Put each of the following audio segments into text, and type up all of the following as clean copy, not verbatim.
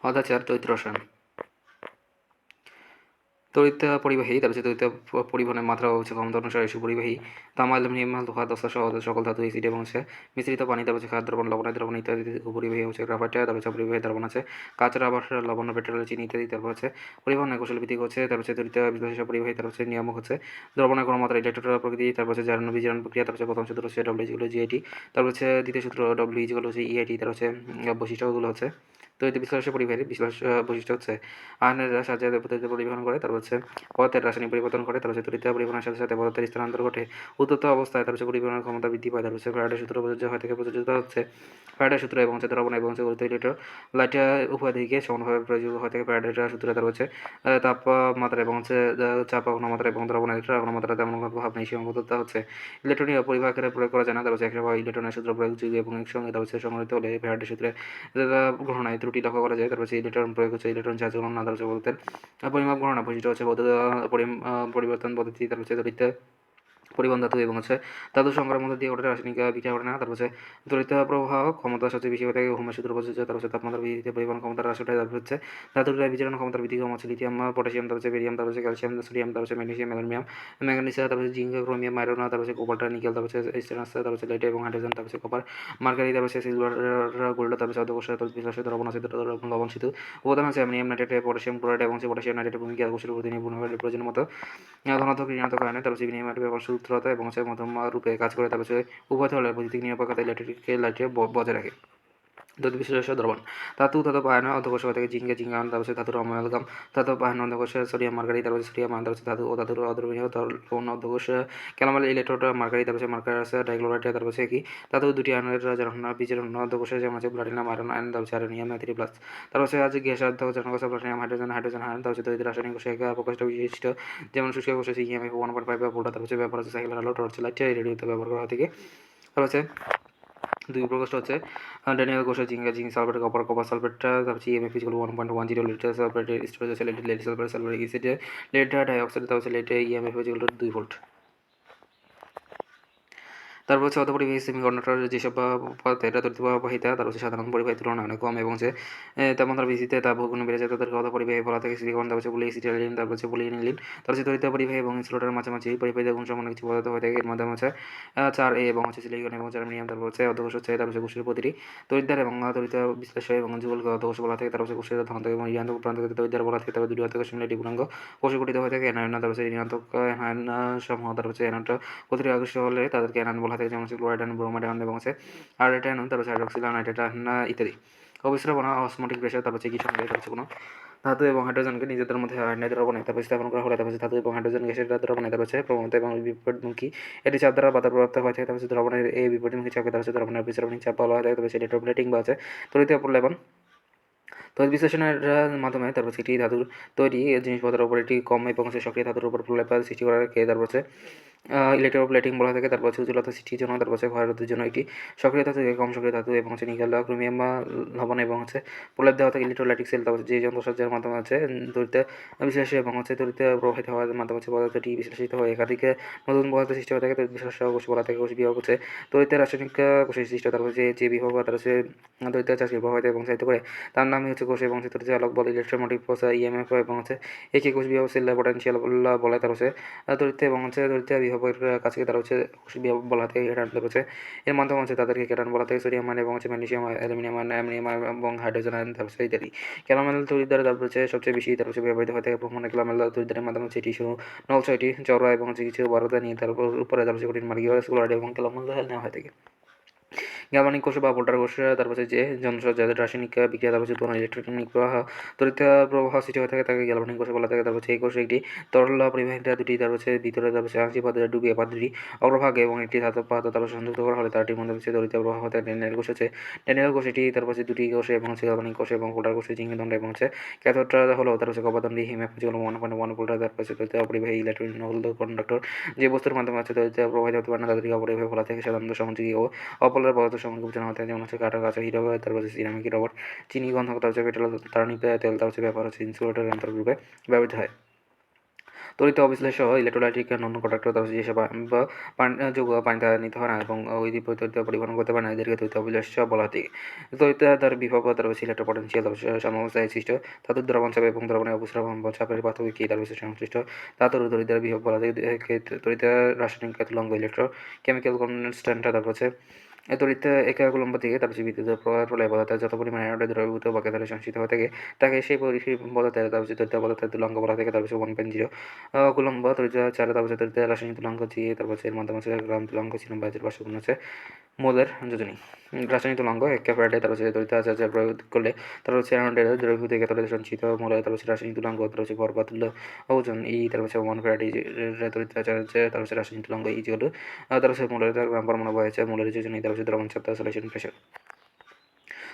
অদাচার তড়িৎ রসায়ন। তড়িৎ পরিবাহী, তার হচ্ছে তড়িৎ পরিবহনের মাত্রা হচ্ছে ক্ষমতা অনুসারে সুপরিবাহী। তামা, অ্যালুমিনিয়াম, লোহা, দস্তা সহ সকল ধাতু, এসিড এবং হচ্ছে মিশ্রিত পানি, তার হচ্ছে খাদ্য দ্রবণ, লবণের দ্রবণ ইত্যাদি উপরিবাহী হচ্ছে গ্রাফাইট, তার হচ্ছে অপরিবাহী দ্রবণ আছে কাঁচ, রাবার, লবণ, পেট্রোল, চিনি ইত্যাদি। তারপর হচ্ছে পরিবহনের কৌশল ভিত্তিক হচ্ছে তার হচ্ছে তড়িৎ বিশ্লেষণ পরিবাহী, তার হচ্ছে নিয়ামক হচ্ছে দ্রবণের ঘনমাত্রা, ইলেকট্রন প্রকৃতি, তারপর হচ্ছে জারণ বিজারণ প্রক্রিয়া। তার হচ্ছে প্রথম সূত্র হচ্ছে ডব্লিউ ইকুয়াল জিআইটি, তারপর হচ্ছে দ্বিতীয় সূত্র ডব্লিউ ইকুয়াল হচ্ছে ইআইটি। তার হচ্ছে বৈশিষ্ট্যগুলো হচ্ছে তড়িৎ বিশ্লেষণ পরিবাহী বৈশিষ্ট্য হচ্ছে আয়নের সাহায্যে তড়িৎ পরিবহন করে, তারপর হচ্ছে পদার্থের রাসায়নিক পরিবর্তন করে, তার হচ্ছে তড়িৎ পরিবহনের সাথে সাথে পদার্থের স্থানান্তর ঘটে উত্তপ্ত অবস্থায়, তার হচ্ছে পরিবহনের ক্ষমতা বৃদ্ধি পায়। তার হচ্ছে ফ্যারাডের সূত্র প্রযোজ্য হয় থেকে প্রযোজ্য হচ্ছে ফ্যারাডের সূত্র এবং হচ্ছে দ্রবণ এবং হচ্ছে ইলেকট্রোলাইট উভয় দিকে সমানভাবে প্রযোজ্য হয় থেকে ফ্যারাডের সূত্র। তার হচ্ছে তাপমাত্রা এবং হচ্ছে চাপ ঘনমাত্রা এবং দ্রবণের ঘনমাত্রা তেমন কোনো প্রভাব নেই, সীমাবদ্ধতা হচ্ছে ইলেকট্রনীয় পরিবাহকের প্রয়োগ করা যায় না। তার হচ্ছে একসময় ইলেকট্রনের সূত্র প্রয়োগযোগ্য এবং একসঙ্গে তার হচ্ছে সংগঠিত হলে ফ্যারাডের সূত্রে গ্রহণায় ত্রুটি লক্ষ্য করা যায়। তারপর হচ্ছে ইলেকট্রন প্রয়োগ হচ্ছে ইলেকট্রন চার্জ গণনা, তার হচ্ছে বলতেন পরিমাপ গণনা বৈশিষ্ট্য হচ্ছে পরিবর্তন পদ্ধতি। তার হচ্ছে তড়িৎ পরিবহন ধাতু এবং হচ্ছে ধাতু সংগ্রহের মধ্যে দিয়ে ওটা রাসায়নিক বিক্রিয়া ঘটে না। তারপর হচ্ছে তড়িৎ প্রবাহ ক্ষমতা সবচেয়ে বেশি হয়ে থাকে ওহমের সূত্র প্রযোজ্য। তার হচ্ছে তাপমাত্রা বৃদ্ধিতে পরিবহন ক্ষমতার হ্রাস ঘটায়। তারপর হচ্ছে ধাতুর বিচরণ ক্ষমতার বৃদ্ধি কম হচ্ছে লিথিয়াম, পটাশিয়াম, তার হচ্ছে বেরিয়াম, তার হচ্ছে ক্যালসিয়াম, সোডিয়াম, তার হচ্ছে ম্যাগনেসিয়াম, অ্যালুমিনিয়াম, ম্যাঙ্গানিজ, তারপর হচ্ছে জিঙ্ক, ক্রোমিয়াম, আয়রন, তারপর হচ্ছে কোবাল্ট, নিকেল, তারপর হচ্ছে স্টেনাস, তারপর হচ্ছে লেড এবং হাইড্রোজেন, তারপর হচ্ছে কপার, মার্কারি, তারপর হচ্ছে সিলভার, গোল্ড, তারপর হচ্ছে অধ্যবসায়, তারপর বিশ্লেষণ দ্রবণ আছে, লবণ সেতু উপাদান আছে অ্যামোনিয়াম নাইট্রেট, পটাশিয়াম ক্লোরাইড এবং হচ্ছে পটাশিয়াম নাইট্রেট ভূমিকা কোষের প্রতিনিধি প্রয়োজনের মতো ধনাত্মক ঋণাত্মক কারণে তার হচ্ছে বিনিময় ব্যবহার সূত্রতা এবং হচ্ছে মধ্যম রূপে কাজ করে। তার হচ্ছে উভয় ধরনের বৈদ্যুতিক নিরপেক্ষতা ইলেকট্রিক বজায় রাখে। ধাতু বিশ্লেষণ দ্রবণ ধাতব আয়ন অধ্যকোষ হয়ে থাকে জিঙ্ক আয়ন, তার হচ্ছে ধাতুর অ্যামালগাম, ধাতব আয়ন অধ্যকোষ সোডিয়াম মার্কারি, তার হচ্ছে সোডিয়াম আয়ন, তার হচ্ছে ধাতু ও ধাতুর অদ্রবণীয় লবণ অধ্যকোষ ক্যালামাল, ইলেকট্রোড মার্কারি, তার হচ্ছে মার্কারাস ডাইক্লোরাইড, তার হচ্ছে কি ধাতু দুটি আয়নের বীজের অধ্যকোষে যেমন হচ্ছে প্লাটিনাম আয়রন আয়ন, তার হচ্ছে আয়রনিয়াম থ্রি প্লাস। তার হচ্ছে আজ গ্যাস অধ্যকোষ প্লাটিনাম হাইড্রোজেন আয়ন, তার হচ্ছে তৈরি রাসায়নিক কোষে প্রকাশিত বিশিষ্ট যেমন শুষ্ক কোষে ইএমএফ 1.5 ভোল্ট, তার হচ্ছে ব্যবহার হচ্ছে সাইকেল আলো টর্চ লাইট রেডিওতে ব্যবহার করা থেকে। তার হচ্ছে দুই প্রকাশটা হচ্ছে ড্যানিয়েল কোষে জিঙ্ক সালফেট, কপার সালফেটটা, তারপর EMF equal 1.10 litre sulphate storage আছে lead sulphuric acid, lead dioxide, তার হচ্ছে লেড ইএমএফ ইকুয়াল 2 ভোল্ট। তারপর হচ্ছে অর্ধপরিবাহী সেমিকন্ডাক্টর যেসব পদার্থ এটা তড়িৎ প্রবাহিতা, তার হচ্ছে সাধারণ পরিবাহীর তুলনায় অনেক কম এবং হচ্ছে তাপমাত্রা বৃদ্ধিতে তাপ বহুগুণ বেড়ে যায়, তাদেরকে অর্ধপরিবাহী বলা থাকে। সিলিকন, তারপর হচ্ছে পলিএসিটাইলিন, তারপর হচ্ছে পলিএনিলিন, তার হচ্ছে তড়িৎ পরিবাহী এবং ইনসুলেটর মাঝামাঝি পরিবাহী গুণ সম্পন্ন কিছু পদার্থ হয়ে থাকে। এর মাধ্যমে হচ্ছে 4A এবং হচ্ছে সিলিকন এবং জার্মেনিয়াম, তারপর হচ্ছে অর্ধকোষ হচ্ছে তারপর হচ্ছে কোষের প্রতিটি তড়িৎদ্বার এবং তড়িৎ বিশ্লেষ্য এবং যুগলকে অর্ধকোষ বলা থাকে। তারপর হচ্ছে কোষের ধনাত্মক এবং ঋণাত্মক প্রান্তকে তড়িৎদ্বার বলা থাকে। তারপর দুটি অর্ধকোষ মিলে একটি গুণাঙ্গ কোষে গঠিত হয়ে থাকে অ্যানায়ন, তারপর হচ্ছে ঋণাত্মক অ্যানায়ন সমূহ, তারপর হচ্ছে অ্যানায়নটা প্রতিটি আকর্ষিত হলে তাদেরকে অ্যানায়ন বলা থাকে, যেমন হচ্ছে ক্লোরাইড আয়ন, ব্রোমাইড আয়ন এবং হচ্ছে আর্গেট আয়ন, তারপর হচ্ছে হাইড্রক্সিল আয়ন, নাইট্রেট আয়ন ইত্যাদি। অবিস্রাবণ অসমোটিক প্রেসার, তারপর হচ্ছে কি সঙ্গে তার হচ্ছে কোনো ধাতু এবং হাইড্রোজেনকে নিজেদের মধ্যে আয়নের দ্রবণে তারপর স্থাপন করা হলে তারপর হচ্ছে ধাতু এবং হাইড্রোজেন গ্যাসের দ্রবণে তারপর হচ্ছে প্রবণতা এবং বিপরীতমুখী এটি চাপ দ্বারা বাধা প্রাপ্ত হয়ে থাকে। তারপর হচ্ছে দ্রবণের এই বিপরীতমুখী চাপকে তার হচ্ছে দ্রবণের বিচরণিক চাপ বলা হয় থাকে। তবে হচ্ছে ইলেকট্রোপ্লেটিং বা আছে তড়িৎ প্রলেপন। তড়িৎ বিশ্লেষণের মাধ্যমে তারপর সেটি ধাতুর তৈরি জিনিসপত্রের উপর একটি কম এবং সক্রিয় ধাতুর উপর প্রলেপ সৃষ্টি করার কে তারপর হচ্ছে ইলেকট্রোপ্লেটিং বলা থাকে। তারপর হচ্ছে উজ্জ্বলতা সৃষ্টির জন্য তারপর হচ্ছে ক্ষয়রোধের জন্য একটি সক্রিয় ধাতু থেকে কম সক্রিয় ধাতু এবং হচ্ছে নিকেল, ক্রোমিয়াম, লবণ এবং হচ্ছে প্রলেপ দেওয়া থাকে ইলেকট্রোলাইটিক সেল। তারপর যে যন্ত্রসজ্জার মাধ্যমে হচ্ছে তড়িৎ বিশ্লেষ এবং হচ্ছে তড়িৎ প্রবাহিত হওয়ার মাধ্যমে হচ্ছে পদার্থটি বিশ্লেষিত হয়ে একাধিক নতুন পদার্থ সৃষ্টি হয়ে থাকে। তড়িৎ বিশ্লেষ কোষ বলা থাকে। কোষ বিভাগ হচ্ছে তড়িৎ রাসায়নিক কোষের সৃষ্টি। তারপর যে বিভাগ তার হচ্ছে তড়িৎ চাষের প্রভাবিত এবং সাহিত্য করে তার নামই হচ্ছে কোষ এবং তড়িৎ আলোক বল, ইলেকট্রোমোটিভ ফোর্স, ইএমএফ এবং হচ্ছে একে কোষ বিভাগ সেল পটেনশিয়াল বলে। তার হচ্ছে তড়িৎ এবং হচ্ছে তড়িৎ বিভাগের কাছকে তার হচ্ছে কোষ বিভাগ বলা থাকে। এটা হচ্ছে এর মাধ্যমে হচ্ছে তাদেরকে ক্যাটায়ন বলা থাকে, সোডিয়াম আয়ন এবং হচ্ছে ম্যাগনেসিয়াম, অ্যালুমিনিয়াম আয়ন, অ্যামোনিয়াম এবং হাইড্রোজেন আয়ন, তারপর ইত্যাদি। ক্যালামেল তড়িৎ দ্বারা তারপর হচ্ছে সবচেয়ে বেশি তার হচ্ছে ব্যবহৃত হয়ে থাকে। ভ্রমণে ক্যালামেল তড়িৎ দ্বারের মাধ্যমে হচ্ছে টিস্যু নলছয়টি চওড়া এবং হচ্ছে কিছু বারোটা নিয়ে তারপর উপরে তারপর হচ্ছে কঠিন মার্গীয় ক্লোরাইড এবং ক্যালামেল নেওয়া হয়ে থাকে। গ্যালভানিক কোষ বা ভোল্টার কোষ, তারপর হচ্ছে যে যন্ত্রসজ্জাদের রাসায়নিক বিক্রিয়া, তারপর হচ্ছে উৎপন্ন ইলেকট্রনিক প্রবাহ তড়িৎ প্রবাহ সৃষ্টি হয়ে থাকে, তাকে গ্যালভানিক কোষ বলা থাকে। তারপর হচ্ছে এই কোষে একটি তরল পরিবাহিতা দুটি, তারপর হচ্ছে ভিতরে তারপর হচ্ছে আংশিক পাত্রে ডুবিয়ে পাত্রটি অগ্রভাগে এবং একটি ধাতব পাত্র তারপর সংযুক্ত করা হলে তারটির মধ্যে হচ্ছে তড়িৎ প্রবাহ হতে ড্যানিয়েল কোষ হচ্ছে ড্যানিয়েল কোষ এটি তারপর হচ্ছে দুটি কোষে এবং হচ্ছে গ্যালভানিক কোষ এবং ভোল্টার কোষে জিঙ্ক দণ্ড এবং হচ্ছে ক্যাথোডটা হলো তার হচ্ছে কপারদণ্ডী হিমে যেগুলো 1.1 ভোল্টার, তারপর হচ্ছে তড়িৎ পরিবাহী ইলেকট্রন কন্ডাক্টর যে বস্তুর মাধ্যমে হচ্ছে তড়িৎ প্রবাহিত হতে পারে না তাদেরকে অপরিবাহী বলা থাকে। সাধারণত সহযোগী ও অপোলার পদার্থ সম্পর্কে বোঝানো হতে যেমন হচ্ছে কাটা, কাঁচা হিরো, তারপর হচ্ছে সিরামিক রবার, চিনি, গন্ধক, তার হচ্ছে পেট্রোল, তার তেল, তার হচ্ছে ব্যবহার হচ্ছে ইনসুলেটর যন্ত্ররূপে ব্যবহৃত হয়। তড়িৎ অবিশ্লেষ্য ইলেকট্রোলাইটিক নন কন্ডাক্টর তারপর যেসব যৌগ পানিতে নিতে হয় না এবং ওই তড়িৎ পরিবহন করতে পারে না এদেরকে তড়িৎ অবিশ্লেষ্য বলা হয়। তড়িৎ তার বিভব তারপর ইলেকট্রো পটেনশিয়াল তারপর সাম্যাবস্থায় সৃষ্ট ধাতুর দ্রবণ চাপ এবং দ্রবণের অবস্রাবণ চাপের পার্থক্য কি তারপর সংশ্লিষ্ট ধাতুর তড়িৎ বিভব বলা হয়। তড়িৎ রাসায়নিক তুলনাঙ্ক ইলেকট্রো কেমিক্যাল কনস্ট্যান্ট তারপর তড়িৎ একা কুলম্ব থেকে তারপর বিদ্যুৎ প্রবাহের ফলে পদার্থের যত পরিমাণে অ্যানোডে দ্রবীভূত বা ক্যাথোডে সঞ্চিত হয়ে থাকে তাকে সেই পদার্থের তারপর তড়িৎ পদার্থের তুলনাঙ্ক বলা থাকে। তারপর 1.0 কুলম্ব তড়িৎ চার তারপর তড়িৎ রাসায়নিক তুলনাঙ্ক জি তারপর এর মাধ্যমে গ্রাম তুলনাঙ্ক ছিল বাজার পার্শ্বপূর্ণ মোলের যোজনী রাসায়নিক তুলনাঙ্ক এক ফ্যারাডে তারপর তড়িৎ আচার্য প্রয়োগ করলে তারপর অ্যানোডের দ্রবীভূত ক্যাথোডে সঞ্চিত মোলের তারপর রাসায়নিক তুলনাঙ্ক তারপর ভর বা তুল্য ওজন ই তারপর 1 ফ্যারাডে তড়িৎ আচার্য তারপর রাসায়নিক তুলনাঙ্ক ই হলো তারপর মোলের পরমাণু বয়স মোলের যোজনী তারপর দ্রবণ চাপ সলিউশন প্রেশার।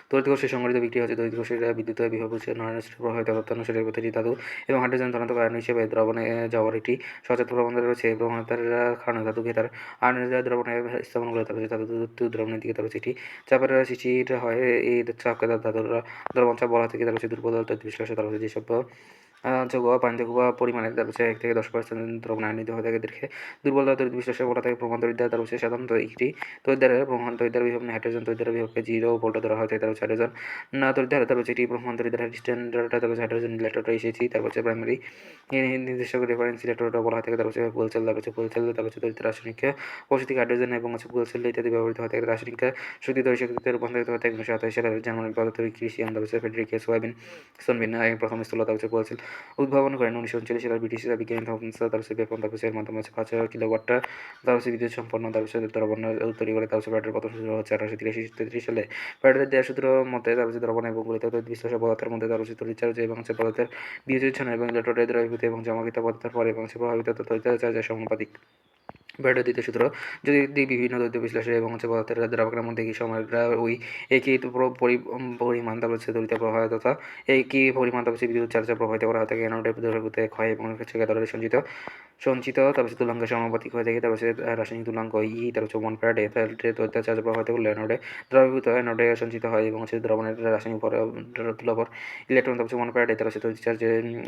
তড়িৎ কোষের সংগঠিত বিক্রিয়া হচ্ছে তড়িৎ কোষের বিদ্যুৎ বিভব নয়নস্ট প্রবাহিত অত্যানুসারে প্রতিটি ধাতু এবং হাইড্রোজেন ধনাত্মক আয়ন হিসেবে দ্রবণে যাওয়ার একটি সচেত প্রবণতা রয়েছে। প্রবণতার কারণে ধাতুকে তার আয়নের দ্রবণে স্থাপন করে তারপর ধাতু দ্রবণের দিকে তারপর একটি চাপের সৃষ্টি হয়। এই চাপকে ধাতুর দ্রবণ চাপ বলা থেকে তারপর দুর্বল তড়িৎ বিশ্লেষণ তারপর যেসব যৌগ পানিতে খুব পরিমাণে তারপর 1 থেকে 10% দ্রবণ আয়নিত হয়ে থাকে এদেরকে দুর্বল তড়িৎ বিশ্লেষণ বলা থাকে। প্রমাণ তড়িৎ তারপর সাধারণত একটি তড়িৎদ্বারের প্রমাণ তড়িৎদ্বার বিভব হাইড্রোজেন তড়িৎদ্বার বিভবকে 0 ভোল্ট ধরা হয় তারপর হাইড্রোজেন না তড়িৎদ্বার তারপর এটি প্রমাণ তড়িৎদ্বার স্ট্যান্ডার্ড তারপর হাইড্রোজেন ইলেকট্রোডটা এসেছি তারপর প্রাইমারি নির্দেশক রেফারেন্স ইলেকট্রোডটা বলা হয় থাকে। তারপর ফুয়েল সেল তারপর তড়িৎ রাসায়নিক কৌশিক হাইড্রোজেন এবং ফুয়েল সেল ইত্যাদি ব্যবহৃত হয় থাকে। রাসায়নিক শক্তি তড়িৎ শক্তিতে রূপান্তরিত হয় থাকে 1927 সালে জার্মানির পদার্থবিদ ক্রিস্টিয়ান তারপর ফ্রেডরিক সোনবিন প্রথম স্থল তারপর ফুয়েল সেল উদ্ভাবন করেন। 1939 সালে ব্রিটিশ বিজ্ঞানী থমস তারপর বেকন তারপর এর মাধ্যমে 5 কিলোওয়াট তারপর বিদ্যুৎ সম্পন্ন তারপর দ্রবণ তৈরি করে তারপর ব্যাটারির প্রথম শুরু হচ্ছে 1833 সালে। ব্যাটারির দেওয়া সূত্র মতে তারপর দ্রবণ এবং গলিত বিশ্লেষণ পদার্থের মধ্যে তারপর তড়িৎ চার্জ এবং পদার্থের বিয়োজন এবং ইলেকট্রোডের দ্রবীভূত এবং জমাকৃত পদার্থের পরে এবং প্রভাবিত তড়িৎ চার্জের সমানুপাতিক। ব্যাটারির দ্বিতীয় সূত্র যদি বিভিন্ন তড়িৎ বিশ্লেষণ এবং পদার্থের দ্রাবকের মধ্যে কি সময়টা ওই একই পরিমাণ তারপর তড়িৎ প্রবাহ তথা একই পরিমাণ তারপর বিদ্যুৎ চার্জ প্রবাহিত করা হয় থাকে। অ্যানোডের দ্রবীভূত ক্ষয় এবং ক্যাথোডের সঞ্চিত তারপর তুলনাঙ্ক সমানুপাতিক হয়ে থাকে। তারপর রাসায়নিক তুলনাঙ্ক ই তারপর 1 ফ্যারাডে তড়িৎ চার্জ প্রবাহিত করলে অ্যানোডে দ্রবীভূত অ্যানোডে সঞ্চিত হয় এবং দ্রবণের রাসায়নিক তুলনাঙ্ক ইলেকট্রন তারপর 1 ফ্যারাডে তারপর তড়িৎ চার্জ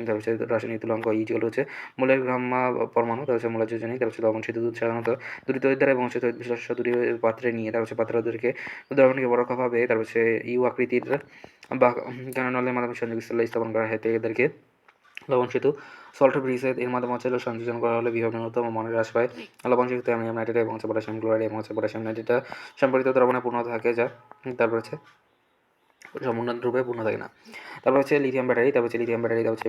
তারপর রাসায়নিক তুলনাঙ্ক ই যেগুলো হচ্ছে মোলের গ্রাম পরমাণু তারপর মোলের যোজনী তারপর লবণ সেতু সাধারণত দুটি তড়িৎদ্বার এবং তড়িৎ বিশ্লেষ্য দুটি পাত্রে নিয়ে তারপর পাত্রদেরকে দ্রবণকে পরোক্ষভাবে তারপর ইউ আকৃতির বা নলের মাধ্যমে সংযোগস্থলে স্থাপন করা হয় এদেরকে লবণ সেতু সল্ট ব্রিজ এর মাধ্যমে সংযোজন করা হলে বিভব ন্যূনতম মানের হ্রাস পায়। লবণযুক্ত অ্যামোনিয়াম নাইট্রেট এবং পটাশিয়াম ক্লোরাইড এবং পটাশিয়াম নাইট্রেট সম্পর্কিত দ্রবণে পূর্ণ থাকে যা তারপর সম্পূর্ণ রূপে পূর্ণ থাকে না। তারপর লিথিয়াম ব্যাটারি তারপর লিথিয়াম ব্যাটারি তারপর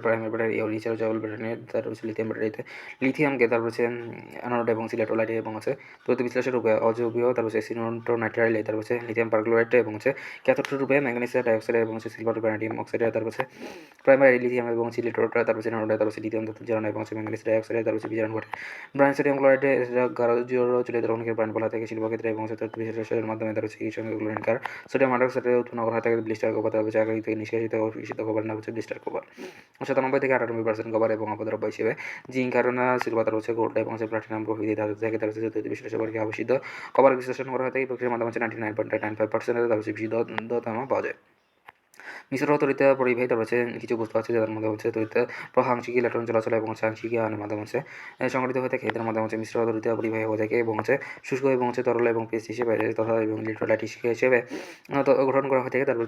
প্রাইমারি ব্যাটারি রিচার্জেবল ব্যাটারি তারপর লিথিয়াম ব্যাটারিতে লিথিয়ামকে তারপর অ্যানোড এবং ইলেকট্রোলাইট এবং তড়িৎ বিশ্লেষণ রূপে অযৌগীয় তারপর সিনোনাইট্রাইল তারপর লিথিয়াম পারক্লোরাইড এবং ক্যাথোড রূপে ম্যাঙ্গানিজ ডাইঅক্সাইড এবং সিলভার ভ্যানাডিয়াম অক্সাইড তারপর প্রাইমারি লিথিয়াম এবং ইলেকট্রোড তারপর অ্যানোড তারপর লিথিয়াম ধাতু জ্বালানো এবং ম্যাঙ্গানিজ ডাইঅক্সাইড তারপর বিজারণ ঘটে। ব্রাইন সোডিয়াম ক্লোরাইড গারজীয় দ্রবণকে ব্রাইন বলা থাকে শিল্প ক্ষেত্রে এবং তড়িৎ বিশ্লেষণের মাধ্যমে তারপর এই সঙ্গে ক্লোরিন কার সোডিয়াম হাইড্রোক্সাইড উৎপন্ন করা থাকে ব্লিস্টার কভার তারপর আগামী থেকে নিষ্কাশিত ও ফিক্সিত কভার না হচ্ছে ব্লিস্টার কভার। 97 থেকে 98% কভার এবং অপদ্রব্য হিসেবে জিঙ্ক কারণ সিলভার তার হচ্ছে গোল্ড এবং প্লাটিনাম প্রভৃতি ধাতু থেকে তার তড়িৎ বিশ্লেষণকে আবশ্যিত কভার বিশ্লেষণ করা হয় থাকে। এই প্রক্রিয়ার মাধ্যমে 99.95% তার বিশুদ্ধতম পাওয়া যায়। মিশ্র তড়িৎ পরিবাহী তারপর কিছু বস্তু আছে যাদের মধ্যে হচ্ছে তড়িৎ প্রবাহ আংশিক ইলেকট্রন চলাচল এবং আংশিক আয়নের মাধ্যমে সংগঠিত হয়ে থাকে। এদের মাধ্যমে মিশ্র তড়িৎ পরিবাহী হয়ে থাকে এবং শুষ্ক এবং তরল এবং পেস্ট হিসেবে তথা এবং ইলেকট্রোলাইট হিসেবে গঠন করা হয়ে থাকে। তারপর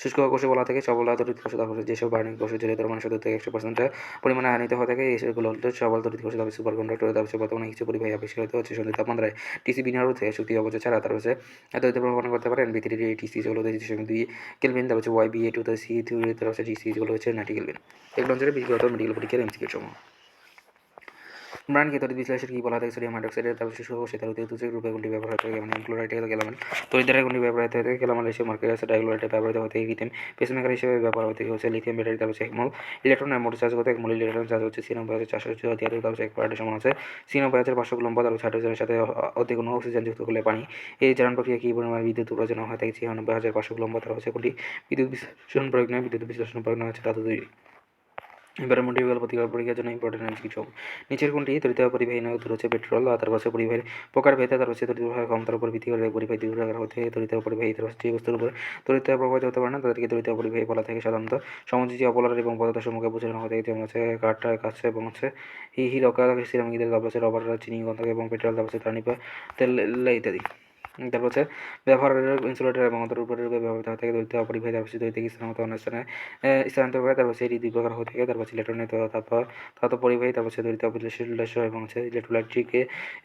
শুষ্ক কোষে বলা থাকে সবল তড়িৎ কোষ তারপর যেসব বার্নিং কোষে জলীয় দ্রবণ 70 থেকে 100% পরিমাণে আয়নিত হয়ে থাকে। এগুলো হল সবল তড়িৎ কোষ তারপর সুপার কন্ডাক্টর তারপর বর্তমানে কিছু পরিবাহী আবিষ্কৃত হচ্ছে সন্ধিত তাপমাত্রায় টিসি বিনিয়োগ থেকে শক্তি অপচয় ছাড়া তারপর তড়িৎ প্রবাহ করতে পারেন। ভিতরে টিসি যেগুলো 2 কেলভিন তারপর YBA 2 C2 তারপর GC যেগুলো হচ্ছে 90 কেলভিন। এগুলো হচ্ছে বিজ্ঞত মেডিকেল পরীক্ষার এমসিকিউ সমূহ। ব্রান্ডকে তড়িৎ বিশ্লেষণ কি বলা থাকে সোডিয়াম হাইড্রোক্সাইড তারপর সেটা উত্তেজক রূপে গুলি ব্যবহার হতে থাকে মানে ক্লোরাইড গ্যালামাইন তড়িৎদ্বারা গুলি ব্যবহার হতে থাকে। গ্যালামাইন হিসেবে মার্কারি ডাইক্লোরাইড ব্যবহৃত হতে থাকে। লিথিয়াম পেসমেকার হিসেবে ব্যবহার হতে হচ্ছে লিথিয়াম ব্যাটারি তারপর একমল ইলেকট্রন আর মোটর চার্জ করতে একমল ইলেকট্রন চার্জ হচ্ছে 94,473 তারপর 1 ফ্যারাডের সমান আছে 96,500 কুলম্ব তারপর হাইড্রোজেনের সাথে অতি কোনো অক্সিজেন যুক্ত করলে পানি এই জারণ প্রক্রিয়া কি পরিমাণ বিদ্যুৎ উৎপাদন হয় থাকে 96,500 কুলম্ব তারপর কোটি বিদ্যুৎ বিশ্লেষণ প্রয়োগ নয় বিদ্যুৎ বিশ্লেষণ প্রয়োগ নয় হচ্ছে ধাতু তৈরি। এনভায়রনমেন্টাল পরীক্ষার জন্য ইম্পর্টেন্ট কিছু নিচের কোনটি তড়িৎ পরিবাহী নয় উত্তর হচ্ছে পেট্রোল। তার পাশে পরিবাহীর প্রকার ভেদে তার হচ্ছে তড়িৎ প্রবাহের ক্ষমতার উপর ভিত্তি করে পরিবাহী দুই প্রকার হতে তড়িৎ পরিবাহী তার হচ্ছে যে বস্তুর উপর তড়িৎ প্রবাহিত হতে পারে না তাদেরকে তড়িৎ পরিবাহী বলা থাকে। সাধারণত সমযোজী অপোলার এবং পদার্থ সমূহকে বোঝানো হয়ে থাকে, যেমন হচ্ছে কাঠ কাঁচ এবং হচ্ছে হিরকা সিরামিকের, তারপর হচ্ছে রবার, চিনি, গন্ধক এবং পেট্রোল, তারপর হচ্ছে প্রাণী তেল ইত্যাদি। তারপর হচ্ছে ব্যবহারের ইনসুলেটর এবং অন্তর উপরে ব্যবহৃত হয়ে থাকে তড়িৎ অপরিবাহী, তারপর হচ্ছে তড়িৎ স্থানান্তর মতো অনুষ্ঠানে স্থানান্তর করে, তারপর হচ্ছে এটি দুই প্রকার হয়ে থাকে। তারপর হচ্ছে ইলেকট্রনিক তারপর পরিবাহী, তারপর হচ্ছে তড়িৎ বিশ্লেষ্য এবং হচ্ছে ইলেকট্রোলাইটিক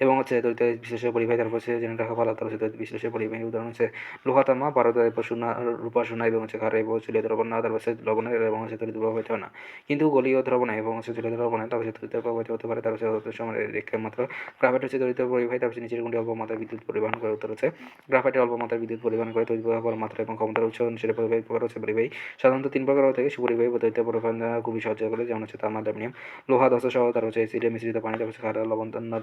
এবং হচ্ছে তড়িৎ বিশ্লেষ্য পরিবাহী। তারপর হচ্ছে জেনে রাখা ভালো, তারপর হচ্ছে তড়িৎ বিশ্লেষ্য পরিবাহী উদাহরণ হচ্ছে লোহা, তামা, পারদ, সোনা, রূপা, সোনা এবং হচ্ছে ক্ষার এবং জলীয় দ্রবণ না, তারপর হচ্ছে লবণের এবং হচ্ছে তড়িৎ প্রবাহিত হয় না। কিন্তু গলীয় দ্রবণে এবং হচ্ছে জলীয় দ্রবণে তারপর হচ্ছে তড়িৎ প্রবাহিত হতে পারে। তারপর হচ্ছে সময় রেখে মাত্র গ্রাফাইট হচ্ছে তড়িৎ পরিবাহী। তারপর হচ্ছে নিচের কোনটি অল্প মাত্রায় বিদ্যুৎ পরিবহন করে উত্তর হচ্ছে গ্রাফাইটের অল্প মাত্রায় বিদ্যুৎ পরিবহন করে তড়িৎ প্রবাহ মাত্রা এবং ক্ষমতার উৎস অনুসারে পরিবাহী প্রকার হচ্ছে পরিবাহী। সাধারণত তিন প্রকার হয়ে থাকে সুপরিবাহী তড়িৎ পরিবহন খুবই সহজ করে, যেমন হচ্ছে তামা, অ্যালুমিনিয়াম, লোহা, ধ্বংস সহ, তার হচ্ছে অ্যাসিডে মিশ্রিত পানি, তার হচ্ছে ক্ষার,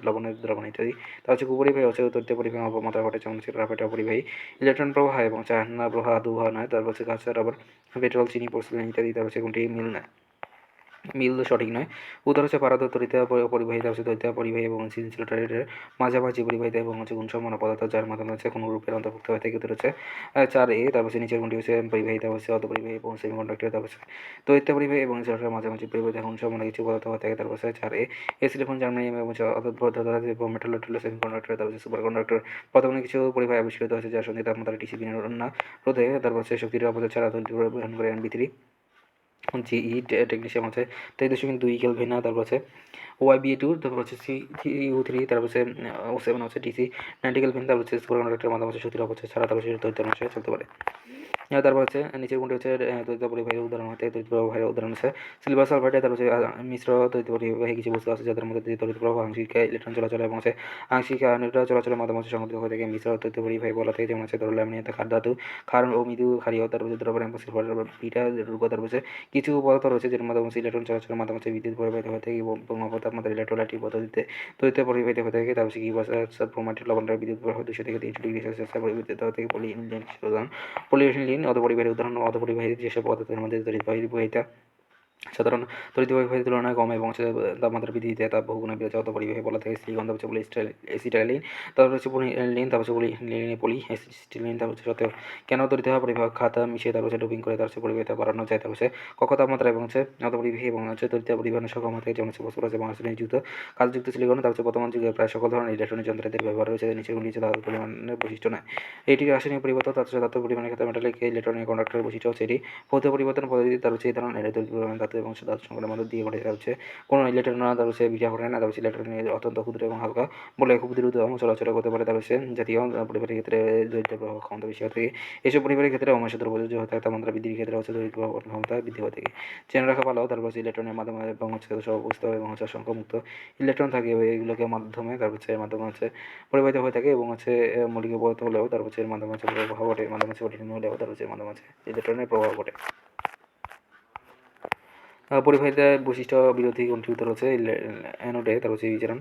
লবণের দ্রবণ ইত্যাদি। তার হচ্ছে কুপরিবাহী হচ্ছে তড়িৎ পরিবহন অল্প মাত্রা ঘটে, যেমন হচ্ছে গ্রাফাইট অপরিবাহী। ইলেকট্রন প্রবাহ এবং চায়না প্রবাহ দুহা নয়, তারপর হচ্ছে কাঁচা, রাবার, পেট্রোল, চিনি, পোর্সিলেন ইত্যাদি। তার হচ্ছে কোনটি মিল সঠিক নয়। উত্তর হচ্ছে পারদ তড়িৎ পরিবাহী, তার হচ্ছে তড়িৎ পরিবাহী এবং ইনসুলেটরের মাঝামাঝি পরিবাহিতা এবং হচ্ছে গুণসম্পন্ন পদার্থ যার মাধ্যমে হচ্ছে কোনো রূপের অন্তর্ভুক্ত হয়ে থাকে। উত্তর হচ্ছে 4A। তারপর হচ্ছে নিচের কোনটি হচ্ছে পরিবাহী, তারপর হচ্ছে অর্ধপরিবাহী এবং সেমিকন্ডাক্টর, তারপর হচ্ছে তড়িৎ পরিবাহী এবং ইনসুলেটরের মাঝামাঝি পরিবাহিতা গুণসম্পন্ন কিছু পদার্থ হয়ে থাকে। তারপর হচ্ছে 4A সিলিকন, জার্মানিয়াম এবং এবং মেটাল সেমিকন্ডাক্টর, তারপর হচ্ছে সুপার কন্ডাক্টর। বর্তমানে কিছু পরিবাহী আবিষ্কৃত হয়েছে যার সঙ্গে তাপমাত্রা টিসি বিনিয়োগ না রোধে, তারপর হচ্ছে শক্তির অপচয় ছাড়া তড়িৎ পরিবহন করে NB3 জিই টেকনিশিয়াম হচ্ছে 23.2 কেলভিন। তারপর হচ্ছে YBA2, তারপর হচ্ছে CU3, তারপর হচ্ছে O7 হচ্ছে TC 90 কেলভিন। তারপর হচ্ছে সুপার কন্ডাক্টরের মাধ্যমে হচ্ছে শক্তির অপচয় ছাড়া তারপর হচ্ছে তড়িৎ অনুসারে চলতে পারে। তারপর হচ্ছে নিচের কোনটি হচ্ছে তড়িৎ পরিবাহীর উদাহরণ হতে তড়িৎ প্রবাহের উদাহরণ হচ্ছে সিলভার সালফাইডে, তারপর হচ্ছে মিশ্র তড়িৎ পরিবাহী কিছু বস্তু আছে যাদের মধ্যে তড়িৎ প্রবাহ, আংশিক ইলেকট্রন চলাচল এবং হচ্ছে আংশিক নিউট্রন চলাচলের মাধ্যমে হচ্ছে সংঘটিত হয়ে থাকে। মিশ্র তড়িৎ পরিবাহী বলা থেকে, যেমন হচ্ছে ধরো ল্যামিনেট, খাদ্য ধাতু, ক্ষার ও মৃদু ক্ষারীয়, তারপর হচ্ছে দ্রবণ এবং সিলভার বিটা রূপ। তারপর হচ্ছে কিছু পদার্থ রয়েছে যার মাধ্যমে হচ্ছে ইলেকট্রন চলাচলের মাধ্যমে হচ্ছে বিদ্যুৎ প্রবাহিত হয়ে থাকে এবং তাপমাত্রা ইলেকট্রোলাইটিক পদ্ধতিতে তড়িৎ পরিবাহিত হয়ে থাকে। তারপর হচ্ছে কি ক্রোমাটিক লবণের বিদ্যুৎ প্রবাহ 200 থেকে 300 ডিগ্রি সেলসিয়াস পরিবর্তিত হয়ে থাকে। পলিইথিলিন অর্ধপরিবাহীর উদাহরণ। অর্ধপরিবাহী যেসব পদার্থের মধ্যে তড়িৎ বহিতা সাধারণ তড়িৎ পরিবাহীর তুলনায় কম এবং হচ্ছে তাপমাত্রা বৃদ্ধিতে তাপ বহুগুণে বেড়ে যাওয়া পরিবাহী বলা থাকে। সিলিকন, তারপর হচ্ছে পলিএসিটাইলিন, তারপর হচ্ছে পলিএনিলিন, তারপর হচ্ছে পলিএসিটিলিন। তারপর হচ্ছে সত্ত্বেও কেন তড়িৎ পরিবাহক খাতা মিশিয়ে তারপর হচ্ছে ডোপিং করে তার হচ্ছে পরিবাহিতা বাড়ানো যায়। তারপর হচ্ছে কক্ষ তাপমাত্রা এবং হচ্ছে অর্ধপরিবাহী এবং হচ্ছে তড়িৎ পরিবহনের সক্ষম হতে, যেমন হচ্ছে ফসফরাস এবং আর্সেনিক যুক্ত কাজযুক্ত সিলিকন। তারপর হচ্ছে বর্তমান যুগে প্রায় সকল ধরনের ইলেকট্রনিক যন্ত্রাংশের ব্যবহার রয়েছে। নিচের নিচে ধাতুর পরিমাণের বৈশিষ্ট্য নয়। এটি রাসায়নিক পরিবর্তন, তার হচ্ছে ধাতুর পরিমাণের ক্ষেত্রে মেটালিক ইলেকট্রনিক কন্ডাক্টরের বৈশিষ্ট্য হচ্ছে এটি ভৌত পরিবর্তন পদ্ধতি। তার হচ্ছে এই ধরনের তড়িৎ পরিমাণ ধাতু এবং ধাতু সংকটের মধ্যে দিয়ে ঘটে। হচ্ছে কোনো ইলেকট্রন না, তার হচ্ছে বিটা ঘটে না। তার হচ্ছে ইলেকট্রন অত্যন্ত ক্ষুদ্র এবং হালকা বলে খুব দ্রুত চলাচল করতে পারে। তার হচ্ছে জাতীয় পরিবারের ক্ষেত্রে তড়িৎ প্রবাহ ক্ষমতা বেশি হয়ে থাকে। এসব পরিবারের ক্ষেত্রে অমেশাদ্র প্রযোজ্য হয়ে থাকে। তাপমাত্রা বৃদ্ধির ক্ষেত্রে হচ্ছে তড়িৎ প্রবাহ ক্ষমতা বৃদ্ধি হয়ে থাকে। জেনে রাখা ভালো। তারপর হচ্ছে ইলেকট্রনের মাধ্যমে এবং হচ্ছে সব অবস্থা এবং হচ্ছে সংখ্যামুক্ত ইলেকট্রন থাকে এগুলোকে মাধ্যমে, তারপর হচ্ছে এর মাধ্যমে হচ্ছে পরিবাহিত হয়ে থাকে এবং হচ্ছে মৌলিক পদার্থ হলেও তারপর হচ্ছে এর মাধ্যমে হচ্ছে প্রবাহ ঘটে, এর মাধ্যমে হচ্ছে কঠিন হলেও তারপর হচ্ছে এর মাধ্যমে হচ্ছে ইলেকট্রনের প্রবাহ ঘটে। পরিবাহিতা বৈশিষ্ট্য বিরোধী কোনটি উত্তর হচ্ছে অ্যানোডে, তারপর হচ্ছে বিজারণ,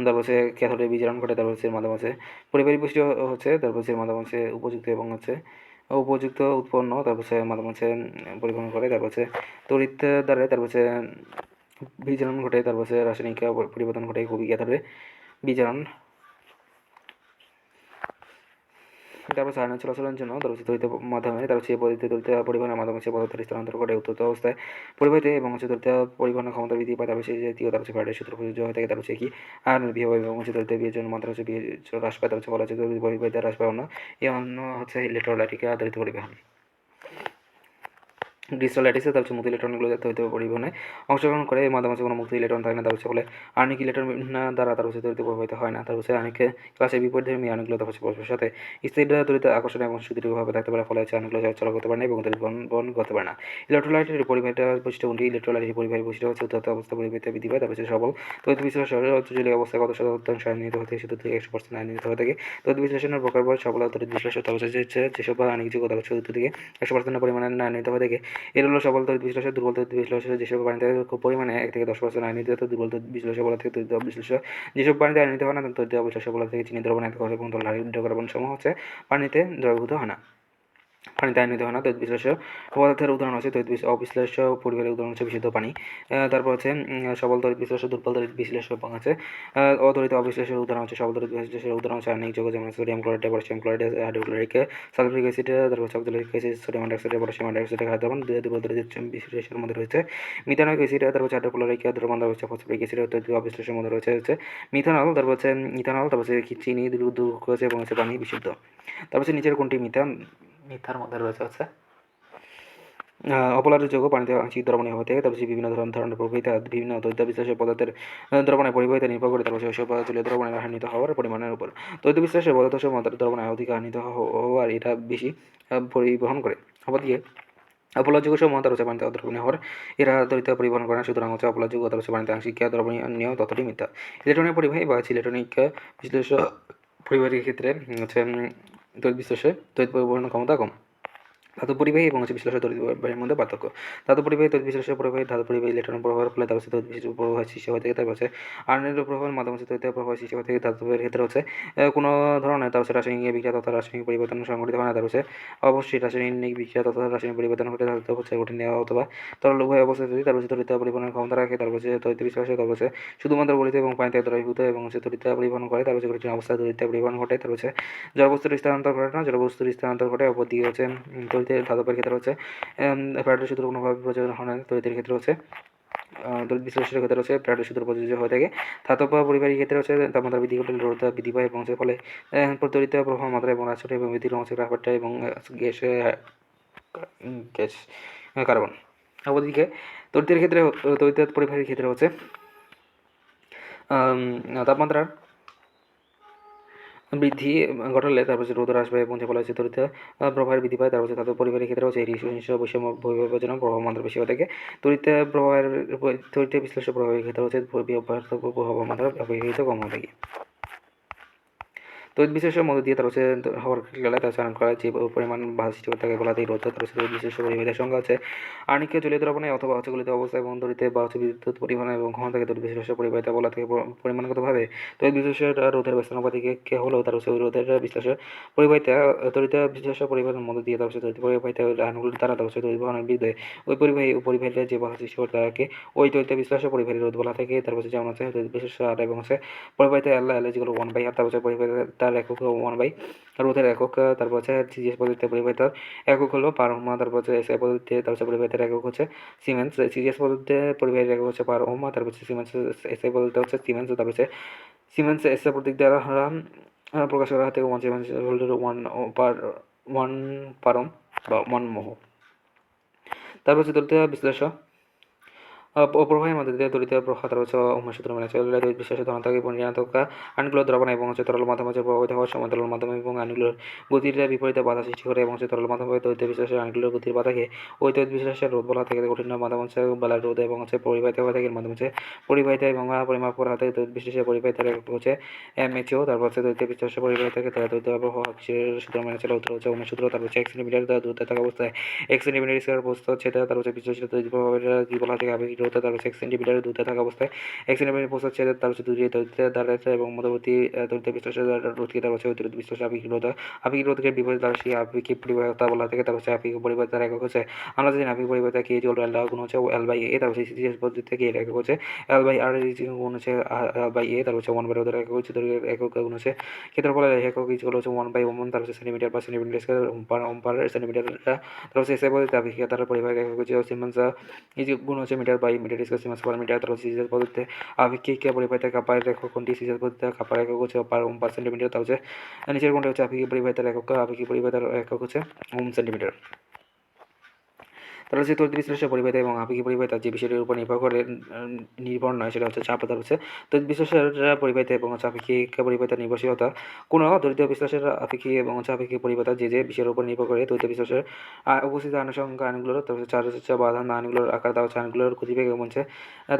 তারপর হচ্ছে ক্যাথোডে বিজারণ ঘটে। তারপর হচ্ছে এর মাধ্যমে হচ্ছে পরিবাহী বৈশিষ্ট্য হচ্ছে, তারপর হচ্ছে এর মাধ্যমে হচ্ছে উপযুক্ত এবং হচ্ছে উপযুক্ত উৎপন্ন, তারপর হচ্ছে এর মাধ্যমে হচ্ছে পরিবহন করে। তারপর হচ্ছে তড়িৎ দ্বারা তারপর হচ্ছে বিজারণ ঘটে। তারপর হচ্ছে রাসায়নিক পরিবর্তন ঘটে খুবই ক্যাথোডে বিজারণ। তারপর হচ্ছে আয়নের চলাচলের জন্য তার হচ্ছে তড়িৎ মাধ্যমে তার হচ্ছে পদ্ধতিতে তড়িৎ পরিবহনের মাধ্যমে হচ্ছে পদার্থের স্থানান্তর ঘটে উত্তপ্ত অবস্থায় পরিবাহিত এবং হচ্ছে তড়িৎ পরিবহনের ক্ষমতা বৃদ্ধি পায়। তারপর সেই জাতীয় তার হচ্ছে ফ্যারাডের সূত্র প্রযোজ্য হয়ে থাকে। তার হচ্ছে কি আয়নের বিভব এবং হচ্ছে তড়িৎ বিয়োজনের মাত্রা হচ্ছে হ্রাস পায়। তার হচ্ছে বলা হচ্ছে তড়িৎ পরিবাহিতা হ্রাস পায় অন্য এই অন্য হচ্ছে ইলেকট্রোলাইটিক তড়িৎ পরিবহন। ডিজিটাল ল্যাটিসে তার হচ্ছে মুক্ত ইলেকট্রনগুলো তড়িৎ পরিবহনে অংশগ্রহণ করে। এর মাধ্যমে হচ্ছে কোনো মুক্ত ইলেকট্রন থাকে না। তার হচ্ছে বলে আণবিক ইলেকট্রন দ্বারা তার হচ্ছে তড়িৎ প্রবাহিত হয় না। তার হচ্ছে আণবিক ক্লাসের বিপরীতধর্মী আণবিকগুলো তার হচ্ছে পরস্পরের সাথে স্থির তড়িৎ আকর্ষণ এবং সুদৃঢ়ভাবে থাকতে পারে, ফলে হচ্ছে আণবিকগুলো চলাচল করতে পারে না এবং তড়িৎ বহন করতে পারে না। ইলেকট্রোলাইটের পরিবাহিতা বৈশিষ্ট্য কোনটি? ইলেকট্রোলাইটের পরিবাহী বৈশিষ্ট্য হচ্ছে উত্তপ্ত অবস্থা পরিবাহিতা বৃদ্ধি পায়। তারপর হচ্ছে সবল তড়িৎ বিশ্লেষণের জলীয় অবস্থায় কত শতাংশ আয়নিত হতে 70 থেকে 100% আয়নিত হয়ে থাকে। তড়িৎ বিশ্লেষণের প্রকার সবল তড়িৎ বিশ্লেষণ তার হচ্ছে যেসব আণবিক যৌগ তার হচ্ছে 70 থেকে 100% পরিমাণে আয়নিত হয়ে থাকে। এর হলো সবল তড়িৎ বিশ্লেষণ। দুর্বল তড়িৎ বিশ্লেষণ যেসব পানিতে খুব পরিমাণে 1 থেকে 10% আয়নিত হতো। দুর্বল তড়িৎ বিশ্লেষণ বলা থেকে তড়িৎ বিশ্লেষণ যেসব পানিতে আয়নিত হয় না তড়িৎ বিশ্লেষণ বলা থেকে চিনি দ্রবণ, অ্যালকোহল এবং হাইড্রোকার্বন সমূহ হচ্ছে পানিতে দ্রবীভূত হয় না। পানিতে আয়নিত হয় না। তড়িৎ বিশ্লেষ্য পদার্থের উদাহরণ হচ্ছে অবিশ্লেষ্য পরিবারের উদাহরণ হচ্ছে বিশুদ্ধ পানি। তারপর হচ্ছে সবল তড়িৎ বিশ্লেষ্য, দুর্বল তড়িৎ বিশ্লেষ্য এবং আছে অতড়িৎ অবিশ্লেষ্যের উদাহরণ হচ্ছে সবল তড়িৎ বিশ্লেষ্যের উদাহরণ হচ্ছে আয়নিক যৌগ, যেমন sodium chloride, potassium chloride, hydrochloric, sulphuric acid, তারপর হচ্ছে oxalic acid, sodium hydroxide, potassium hydroxide, carbon. দুর্বল তড়িৎ বিশ্লেষ্যের মধ্যে রয়েছে মিথানোয়িক অ্যাসিড, তারপর হচ্ছে হাইড্রোক্লোরিক দ্রবণ, তারপর হচ্ছে ফসফরিক অ্যাসিড। তড়িৎ অবিশ্লেষ্যের মধ্যে রয়েছে মিথানল, তারপর হচ্ছে ইথানল, তারপর হচ্ছে চিনি, গ্লুকোজ এবং হচ্ছে পানি বিশুদ্ধ। তারপর হচ্ছে নিচের কোনটি মিথার মধ্যে রয়েছে হচ্ছে অপলার যৌগ পানিতে আংশিক দ্রবণীয় হয়ে থাকে। তারপর বিভিন্ন ধরনের প্রকৃতি বিভিন্ন তড়িৎ বিশ্লেষ্য পদার্থের দ্রবণের পরিবাহিতা নির্ভর করে তারপর সেসব জলীয় দ্রবণের আহ্নিত হওয়ার পরিমাণের উপর। তড়িৎ বিশ্লেষ্য পদার্থ মাত্রার দ্রবণে অধিক আহ্নিত হওয়ার এটা বেশি পরিবহন করে। অপরদিকে অপলার যৌগ সহ মহাতার হচ্ছে পানিতে অদ্রবণীয় হওয়ার এরা তড়িৎ পরিবহন করে না, সুতরাং হচ্ছে অপলার যৌগ হচ্ছে পানিতে আংশিক দ্রবণীয় ততটি মিথ্যা। ইলেকট্রনিক পরিবাহী বা ইলেকট্রনিক বিশ্লেষ্য পরিবাহীর ক্ষেত্রে হচ্ছে তড়িৎ বিশ্লেষ্য তড়িৎ পরিবহনের ক্ষমতা কম। ধাতু পরিবাহী এবং হচ্ছে বিশ্লেষ্য তড়িৎ পরিবাহীর মধ্যে পার্থক্য। ধাতু পরিবাহী তড়িৎ বিশ্লেষ্য পরিবাহী ধাতু পরিবাহী ইলেকট্রন প্রবাহের ফলে তার হচ্ছে তড়িৎ বিশ্লেষ্য প্রবাহ সৃষ্টি হয়ে থাকে। তারপর হচ্ছে আয়নিক প্রবাহের মাধ্যমে হচ্ছে তড়িৎ প্রবাহ সৃষ্টি হয়ে থাকে। ধাতুর ক্ষেত্রে হচ্ছে কোনো ধরনের তার হচ্ছে রাসায়নিক বিক্রিয়া তথা রাসায়নিক পরিবর্তন সংঘটিত হয় না। তার হচ্ছে অবশ্যই রাসায়নিক বিক্রিয়া তথা রাসায়নিক পরিবর্তন ঘটে ধাতু হচ্ছে কঠিন দেওয়া অথবা তরল উভয় অবস্থায় যদি তার হচ্ছে তড়িৎ পরিবহনের ক্ষমতা রাখে। তারপর হচ্ছে তড়িৎ বিশ্লেষ্য তারপর হচ্ছে শুধুমাত্র গলিত এবং পানিতে দ্রবীভূত এবং হচ্ছে তড়িৎ পরিবহন করে। তারপর হচ্ছে কঠিন অবস্থায় তড়িৎ পরিবহন ঘটে। তারপর হচ্ছে জড়বস্তুর স্থানান্তর ঘটে না, জড়বস্তুর স্থানান্তর ঘটে। অপরদিকে হচ্ছে তড়িতের ধাতবের ক্ষেত্রে হচ্ছে প্যারাডের সূত্র কোনোভাবে প্রযোজন হয় না। তড়িতের ক্ষেত্রে হচ্ছে তড়িৎ বিশ্লেষণের ক্ষেত্রে হচ্ছে প্যারাডের সূত্র প্রযোজ্য হয়ে থাকে। ধাতব পরিবাহীর ক্ষেত্রে হচ্ছে তাপমাত্রা বৃদ্ধি ঘটলে রোধ বৃদ্ধি পায় এবং ফলে তড়িৎ প্রবাহ মাত্রা এবং রাশি এবং বৃদ্ধির হচ্ছে গ্রাফারটা এবং গ্যাস গ্যাস কার্বন। অপরদিকে তড়িতের ক্ষেত্রে তড়িৎ পরিবাহীর ক্ষেত্রে হচ্ছে তাপমাত্রার বৃদ্ধি ঘটালে তারপর হচ্ছে রোদ হ্রাস পায় এবং ফলে হচ্ছে তড়িৎ প্রবাহের বৃদ্ধি পায়। তারপর হচ্ছে তাদের পরিবারের ক্ষেত্রে হচ্ছে এই বৈষম্য বিভাজন প্রভাব মাত্রা বেশি হয়ে থাকে। তড়িৎ প্রবাহের তড়িৎ বিশ্লেষ্য প্রভাবের ক্ষেত্রে হচ্ছে প্রভাব মাত্রা অপেক্ষাকৃত কম হয়ে থাকে। তড়িৎ বিশ্লেষ্যের মধ্য দিয়ে তার হচ্ছে হওয়ার গেলে তার চালন করা যে পরিমাণ বাধা সৃষ্টি করে থাকে বলা তাই রোধ। তার হচ্ছে তড়িৎ বিশ্লেষ্য পরিবাহের সংখ্যা হচ্ছে আণিক জলীয় দ্রবণে অথবা হচ্ছে গলিত অবস্থা এবং তড়িতে বা হচ্ছে বিদ্যুৎ পরিমাণ এবং ক্ষমতাকে তড়িৎ বিশ্লেষ্য পরিবাহিতা বলা থেকে পরিমাণগতভাবে তড়িৎ বিশ্লেষ্যের রোধের ব্যস্তানুপাতিকে হলেও তার হচ্ছে ওই রোধের বিশ্লেষ্য পরিবাহিতা তড়িৎ বিশ্লেষ্য পরিবাহের মধ্য দিয়ে তার হচ্ছে তড়িৎ পরিবাহিতা আণুগুলির দ্বারা তার হচ্ছে তড়িৎ বহনের বিরুদ্ধে ওই পরিবাহীতে যে বাধা সৃষ্টি করে তাকে ওই তড়িৎ বিশ্লেষ্য পরিবাহী রোধ বলা থাকে। তারপর হচ্ছে যেমন হচ্ছে তড়িৎ বিশ্লেষ্য আর এবং হচ্ছে পরিবাহিতা এল যেগুলো 1/r, তারপর হচ্ছে পরিবাহিতার একক 1/, রোধের একক, তারপর হচ্ছে সিজিএস পদ্ধতিতে পরিবাহিতার একক হলো পার ওহম, তারপর হচ্ছে এসআই পদ্ধতিতে তার হচ্ছে পরিবাহিতার একক হচ্ছে সিমেন্স, সিজিএস পদ্ধতিতে পরিবাহীর একক হচ্ছে পার ওহম, তারপর হচ্ছে সিমেন্স এসআই পদ্ধতিতে হচ্ছে সিমেন্স, তারপর হচ্ছে সিমেন্স এসআই পদ্ধতি দ্বারা প্রকাশ করা থেকে 1 সিমেন্স হোল্ডের 1 পার ওহম বা 1 মোহ। তারপর হচ্ছে তড়িৎ বিশ্লেষ্য প্রবাহের মধ্যে দিয়ে তড়িৎ প্রবাহ তার হচ্ছে ওহমের সূত্র মেনে চলে। তড়িৎ বিশ্লেষ্য ধনাত্মক ঋণাত্মক আণবিক দ্রবণ এবং হচ্ছে তরল মাধ্যমে হচ্ছে প্রবাহিত হওয়ার সময় তরল মাধ্যমে এবং আণবিক গতির বিপরীতে বাধা সৃষ্টি করে এবং হচ্ছে তরল মাধ্যমে তড়িৎ বিশ্লেষ্য আণবিক গতির বাধাকে ওই তড়িৎ বিশ্লেষ্যের রোধ বলা থেকে কঠিন মাধ্যম হচ্ছে বেলার রোধ এবং হচ্ছে পরিবাহিত হওয়া থেকে মাধ্যম হচ্ছে পরিবাহিতা এবং পরিমাপ করা হাতে তড়িৎ বিশ্লেষ্য পরিবাহিতার একক হচ্ছে এমএচও। তারপর হচ্ছে তড়িৎ বিশ্লেষ্য পরিবাহিতাকে তারা তড়িৎ প্রবাহ সূত্র মেনে চলে উত্তর হচ্ছে ওহমের সূত্র। তারপর হচ্ছে 1 সেন্টিমিটার দূরত্বে থাকা অবস্থায় 1 সেন্টিমিটার স্কয়ার বস্তু হচ্ছে তার হচ্ছে বিশ্লেষ্য তড়িৎ প্রবাহের কি বলা থাকে আবেগিক রোধ। তার হচ্ছে 1 সেন্টিমিটার দূরত্বে থাকা অবস্থায় 1 সেন্টিমিটার প্রস্থ হচ্ছে তার হচ্ছে দুই তড়িৎ দ্বারা এবং মধ্যবর্তী তড়িৎ বিশ্লেষ্য রোধকে তার হচ্ছে তড়িৎ বিশ্লেষ্য আবেগিক রোধকে বিপরীত দ্বারা সেই আপেক্ষিক পরিবাহিতা বলা থাকে। তার হচ্ছে আপেক্ষিক পরিবাহিতার একক হচ্ছে আমরা জানি আপেক্ষিক পরিবাহিতা কে ইকুয়াল টু এল গুণ হচ্ছে L/A। তার হচ্ছে সিজিএস পদ্ধতি থেকে এর একক হচ্ছে L/R গুণ হচ্ছে L/A। তার হচ্ছে 1/, রোধের একক হচ্ছে দৈর্ঘ্যের একক গুণ হচ্ছে ক্ষেত্রফলের একক ইকুয়াল হচ্ছে 1/ওহম। তার হচ্ছে সেন্টিমিটার বা সেন্টিমিটার স্কয়ার ওহম পার সেন্টিমিটার। তার হচ্ছে এসআই পদ্ধতিতে আপেক্ষিক তার পরিবাহিক একক হচ্ছে সিমেন্স গুণ হচ্ছে metre by metre square siemens per metre. তার হচ্ছে সিজিএস পদ্ধতিতে আপেক্ষিক পরিবাহিতার কাপারের একক কোনটি সিজিএস পদ্ধতিতে কাপার একক হচ্ছে পার ওহম পার সেন্টিমিটার। তার হচ্ছে নিচের কোনটি হচ্ছে আপেক্ষিক পরিবাহিতার একক হচ্ছে ওহম সেন্টিমিটার। তাহলে হচ্ছে তড়িৎ বিশ্লেষ্য পরিবাহিতা এবং আপেক্ষিক পরিবাহিতা যে বিষয়টির উপর নির্ভর করে নির্ভর নয় সেটা হচ্ছে চাপ। তার হচ্ছে তড়িৎ বিশ্লেষ্যের পরিবাহিতা এবং হচ্ছে আপেক্ষিক পরিবাহিতা নির্ভরশীলতা কোনো তড়িৎ বিশ্লেষ্যের আপেক্ষিক এবং হচ্ছে আপেক্ষিক পরিবাহিতা যে বিষয়ের উপর নির্ভর করে তড়িৎ বিশ্লেষ্যের উপস্থিত আনুষঙ্গ আণুগুলোর তারপর চার্জ হচ্ছে বাধা আণুগুলোর আকার দেওয়া হচ্ছে আণুগুলোর গতিবেগ এবং হচ্ছে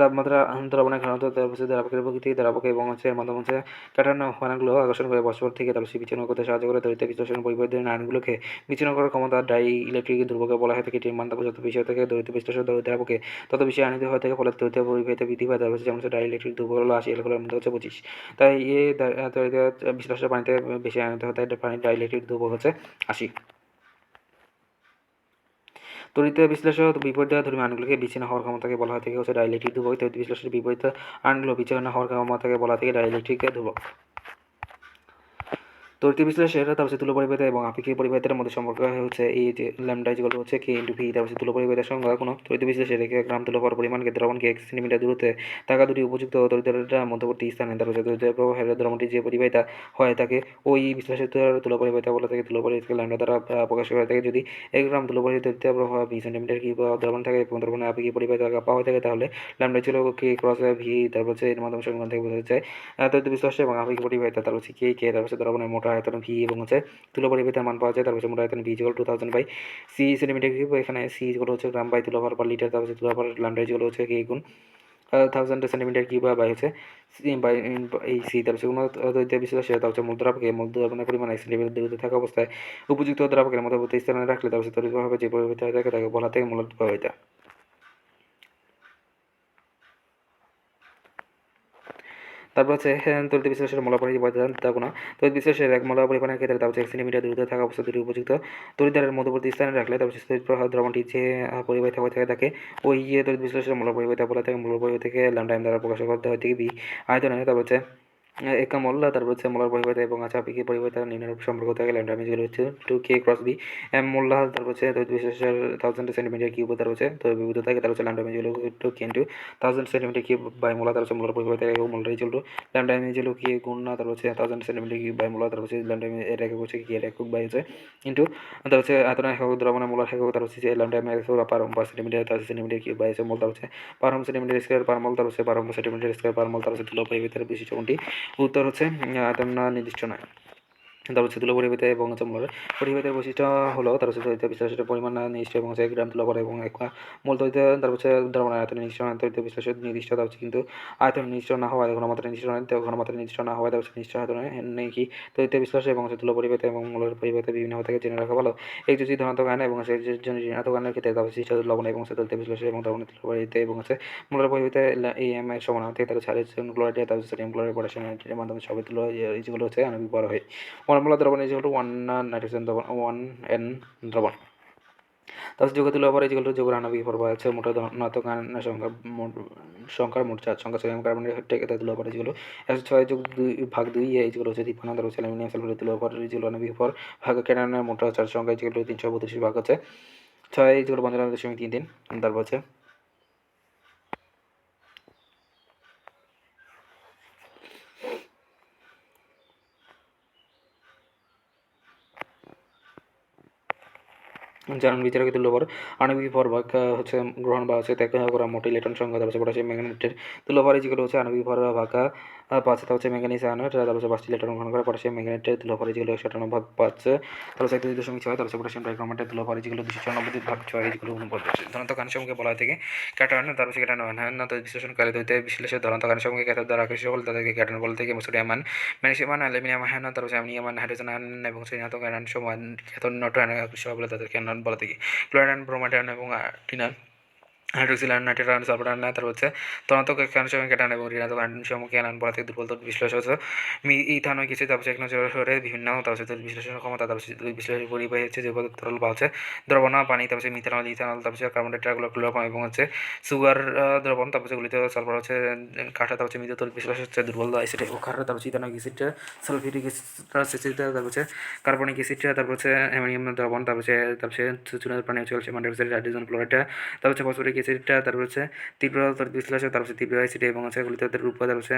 তাপমাত্রা দ্রবণের ঘনত্ব তারপর হচ্ছে দ্রাবকের প্রকৃতি দ্রাবক এবং হচ্ছে এর মাধ্যমে হচ্ছে কাটানো আণুগুলো আকর্ষণ করে পরস্পর থেকে তারপর বিচ্ছিন্ন করতে সাহায্য করে। তড়িৎ বিশ্লেষণ পরিবাহিতার আণুগুলোকে বিচ্ছিন্ন করার ক্ষমতা ডাই ইলেকট্রিক ধ্রুবকে বলা হয় থাকে। এটির মান যত বেশি হয়ে থাকে তড়িৎ বিশ্লেষণ দ্রাবকে তত বেশি আনিত হয়ে থাকে, ফলে তড়িৎ পরিবাহিতা বৃদ্ধি পায়। তারপর যেমন হচ্ছে ডাই ইলেকট্রিক ধ্রুবক হলো 80, এলকোহলের মধ্যে হচ্ছে 25। তাই তড়িৎ বিশ্লেষ্য পানিতে বেশি আনিত হয়, তাই পানির ডাই ইলেকট্রিক ধ্রুবক হচ্ছে 80। তড়িৎ বিশ্লেষণ বিপরীত ধর্মী আইনগুলোকে বিচ্ছিন্ন হওয়ার ক্ষমতাকে বলা হয় থেকে হচ্ছে ডাইলেকট্রিক ধ্রুবক। তড়িৎ বিশ্লেষণের বিপরীত আইনগুলো বিচ্ছিন্ন হওয়ার ক্ষমতাকে বলা থেকে ডাইলেকট্রিক ধ্রুবক। তড়িৎ বিশ্লেষণের তারপর হচ্ছে তুল্য পরিবাহিতা এবং আপেক্ষিক পরিবাহিতার মধ্যে সম্পর্ক হচ্ছে এই যে ল্যামডা ইকুয়াল হচ্ছে কে ইন্টু ভি। তারপর হচ্ছে তুল্য পরিবাহিতার সংজ্ঞা কোনো তড়িৎ বিশ্লেষণে এক গ্রাম তুল্য হওয়ার পরিমাণকে দ্রবণকে 1 সেন্টিমিটার দূরত্বে থাকা দুটি উপযুক্ত তড়িতের মধ্যবর্তী স্থানে তারপর হচ্ছে তড়িৎ প্রবাহের দ্রবণটি যে পরিবাহিতা হয় তাকে ওই বিশ্লেষিত তুল্য পরিবাহিতা বলা থেকে তুল্য পরিবাহিতাকে ল্যামডা দ্বারা প্রকাশ করা থাকে। যদি 1 গ্রাম তুল্য পরিবাহিত তড়িৎ প্রবাহ 20 সেন্টিমিটার কিউব দ্রবণ থাকে এবং দ্রবণের আপেক্ষিক পরিবাহিতা পাওয়া থাকে তাহলে ল্যামডা ছিল কে ক্রস ভি। তারপর হচ্ছে এর মাধ্যমে সমীকরণ থেকে বোঝা যায় তড়িৎ বিশ্লেষণ এবং আপেক্ষিক পরিবাহিতা তারপর হচ্ছে কে তারপর হচ্ছে দ্রবণের মোট আয়তন ভি এবং হচ্ছে তুল্য পরিবাহিতার মান পাওয়া যায়। তারপর হচ্ছে মোট আয়তন V equal 2000 by C centimetre cube. এখানে সি ইকুয়াল হচ্ছে গ্রাম বাই তুলা পার লিটার। তারপর হচ্ছে তুলা পার ল্যামডা ইকুয়াল হচ্ছে কে গুণ 1000 সেন্টিমিটার কিউব বাই হচ্ছে সি বাই এই সি। তারপর হচ্ছে কোনো তড়িৎ বিশ্লেষণ সেটা হচ্ছে মূল দ্রাবকে মূল দ্রবণের পরিমাণ 1 সেন্টিমিটার দূরত্বে থাকা অবস্থায় উপযুক্ত দ্রাবকের মধ্যবর্তী স্থানে রাখলে তারপর হচ্ছে তড়িৎ প্রবাহ যে প্রবাহিত হয়ে থাকে তাকে বলা থেকে মূল প্রবাহিতা। তারপর হচ্ছে তড়িৎ বিশ্লেষণের মূল পরিবাহিতা গুণ। তড়িৎ বিশ্লেষণের এক মূল পরিমাণের ক্ষেত্রে তার হচ্ছে 1 সেন্টিমিটার দূরত্বে থাকা অবস্থা দুটি উপযুক্ত তড়িৎদ্বারের মধ্যবর্তী স্থানে রাখলে তারপর হচ্ছে তড়িৎ প্রবাহ দ্রবণটি যে পরিবাহিত হয়ে থাকে তাকে ওই তড়িৎ বিশ্লেষণের মূল পরিবাহিতা বলা থাকে। মূল পরিবাহিতাকে ল্যামডা এম দ্বারা প্রকাশ করতে হয় থেকে বি আয়তনে। তারপর হচ্ছে একা মোল তারপর হচ্ছে মোলার পরিবাহিতা এবং আপেক্ষিক পরিবাহিতা নিম্নরূপ সম্পর্ক থাকে ল্যামডা ইকুয়াল হচ্ছে 2 কে ক্রস বি এম মোল্লা। তারপর হচ্ছে তড়িৎ বিশ্লেষণের 1000 সেন্টিমিটার কিউব। তারপর হচ্ছে তড়িৎ থাকে তারপর হচ্ছে lambda equal 2 K into 1000 centimetre cube by molar. তারপর হচ্ছে মোলার পরিবাহিতা এবং molar equal to lambda equal K গুণ না তারপর হচ্ছে 1000 সেন্টিমিটার কিউব বাই মোলা। তারপর হচ্ছে ল্যামডা এর একক হচ্ছে কি এর একক বাই হচ্ছে ইনটু তারপর হচ্ছে আয়তনের একক দ্রবণের মোলার একক। তারপর হচ্ছে ল্যামডা একক per centimetre 1000 centimetre cube by হচ্ছে মোল। তারপর হচ্ছে পার সেন্টিমিটার স্কয়ার পার মোল। তারপর হচ্ছে পার সেন্টিমিটার স্কয়ার পার মোল। তারপর হচ্ছে তুলা পরিবাহিতার বিশিষ্ট কোনটি? উত্তর হচ্ছে আয়তন নির্দিষ্ট নয়। তারপর হচ্ছে তুলা পরিবাহিতা এবং হচ্ছে মোলার পরিবাহিতার বৈশিষ্ট্য হলো তার হচ্ছে তড়িৎ বিশ্লেষণের পরিমাণ নির্দিষ্ট এবং হচ্ছে 1 গ্রাম তুলা করে এবং 1 মোল তড়িৎ। তারপর হচ্ছে দ্রবণের আয়তন নির্দিষ্ট নয় তড়িৎ বিশ্লেষণ নির্দিষ্ট। তার হচ্ছে কিন্তু আয়তন নির্দিষ্ট না হওয়ায় ঘনমাত্রা নির্দিষ্ট নয় ঘনমাত্রা নির্দিষ্ট না হওয়ায় তার হচ্ছে নির্দিষ্ট আয়তন নেই কি তড়িৎ বিশ্লেষণ এবং হচ্ছে তুলা পরিবাহিতা এবং মোলার পরিবাহিতা বিভিন্ন থেকে জেনে রাখা ভালো। এই যদি ধনাত্মক আয়ন এবং হচ্ছে ঋণাত্মক আয়নের ক্ষেত্রে তার হচ্ছে লবণ এবং হচ্ছে তড়িৎ বিশ্লেষণ এবং দ্রবণের তুলা পরিবাহিতা এবং হচ্ছে মোলার পরিবাহিতা এই এম এর সমান থেকে তার হচ্ছে হাইড্রোজেন ক্লোরাইড তার হচ্ছে সোডিয়াম ক্লোরাইড পটাশিয়াম নাইট্রেটের মাধ্যমে সবই তুলা যেগুলো হচ্ছে আণবিক ভর হয়। মলমূলা দ্রবণ ইজ হলো 1 নাইট্রোজেন দ্রবণ 1 N দ্রবণ। তার যোগ তুলা পরে যেগুলো যোগের আণবিক ভর আছে মোট ধনাত্মক আয়নের সংখ্যার মোট চার সংখ্যা সোডিয়াম কার্বনের ক্ষেত্রে তুলা পরে যেগুলো 106 যোগ 2/2 যেগুলো হচ্ছে 53 তার হচ্ছে অ্যালুমিনিয়াম সালফারের তুলা পরে যেগুলো আণবিক ভর ভাগ ক্যাটায়নের মোট চার সংখ্যা যেগুলো 332 ভাগ হচ্ছে 6 যেগুলো 95.33। তারপর হচ্ছে জারণ বিচারকে তুল্য ভর আণবিক ভর ভাগ হচ্ছে গ্রহণ বা হচ্ছে ত্যাগ করা মোট ইলেকট্রন সংখ্যা। তারপর পটাশিয়াম ম্যাগনেটের তুল্য ভর যেগুলো হচ্ছে আণবিক ভর ভাগা 5 তা হচ্ছে ম্যাঙ্গানিজ আয়নের। তারপর হচ্ছে 5টি ইলেকট্রন গ্রহণ করে পটাশিয়াম ম্যাগনেটের তুল্য ভর যেগুলো 158 ভাগ 5। তারপর 31.6। তারপর পটাশিয়াম ডাইক্রোমেটের তুল্য ভর যেগুলো 294 ভাগ 6 যেগুলো 49। ধনাত্মক আয়ন সমূহকে বলা হয় থেকে ক্যাটায়ন। তারপর হচ্ছে ক্যাটায়ন আয়ন বিশ্লেষণকারী তড়িৎ বিশ্লেষণের ধনাত্মক আয়ন সমূহকে ক্যাথোড দ্বারা আকর্ষিত হলে তাদেরকে ক্যাটায়ন বলা থেকে sodium ion magnesium ion aluminium ion তারপর হচ্ছে অ্যামোনিয়াম আয়ন হাইড্রোজেন আয়ন এবং ঋণাত্মক আয়ন সমূহ ক্যাথোড নিউট্রন আকর্ষিত হলে তাদেরকে অ্যানোড বলা থেকে ক্লোরাইড আয়ন ব্রোমাইড আয়ন এবং টিনান হাইড্রোক্সিল আয়ন নাইট্রেট আয়ন সালফার আয়ন। তারপর হচ্ছে ধনাত্মক আয়ন সঙ্গে ক্যাটায়ন এবং ঋণাত্মক আয়ন সমূহকে আয়ন বলা থেকে দুর্বল তড়িৎ বিশ্লেষণ হচ্ছে ইথানয়িক এসিড। তারপর এক নজরে বিভিন্ন তারপর হচ্ছে তড়িৎ বিশ্লেষণের ক্ষমতা। তারপর হচ্ছে তড়িৎ বিশ্লেষণের পরিবাহী হচ্ছে যে তরল বা হচ্ছে দ্রবণ পানি। তারপর হচ্ছে মিথানল ইথানল তারপর হচ্ছে কার্বন ডাইঅক্সাইড ক্লোরোফর্ম এবং হচ্ছে সুগার দ্রবণ। তারপর হচ্ছে গলিত সালফার হচ্ছে কাঠা। তারপর হচ্ছে মৃত তড়িৎ বিশ্লেষণ হচ্ছে দুর্বল অ্যাসিড ও খার। তারপর হচ্ছে ইথানয়িক এসিড সালফিউরিক অ্যাসিড। তারপর হচ্ছে কার্বনিক এসিড। তারপর হচ্ছে অ্যামোনিয়াম দ্রবণ। তারপর হচ্ছে চুনের পানি হচ্ছে ক্যালসিয়াম হাইড্রোক্সাইড হাইড্রোজেন ক্লোরাইড। তারপর হচ্ছে ফসফরিক এসিডটা। তারপর হচ্ছে তীব্র তড়িৎ বিশ্লেষণ। তারপর হচ্ছে তীব্র অ্যাসিড এবং হচ্ছে গলিত রূপ। তারপর হচ্ছে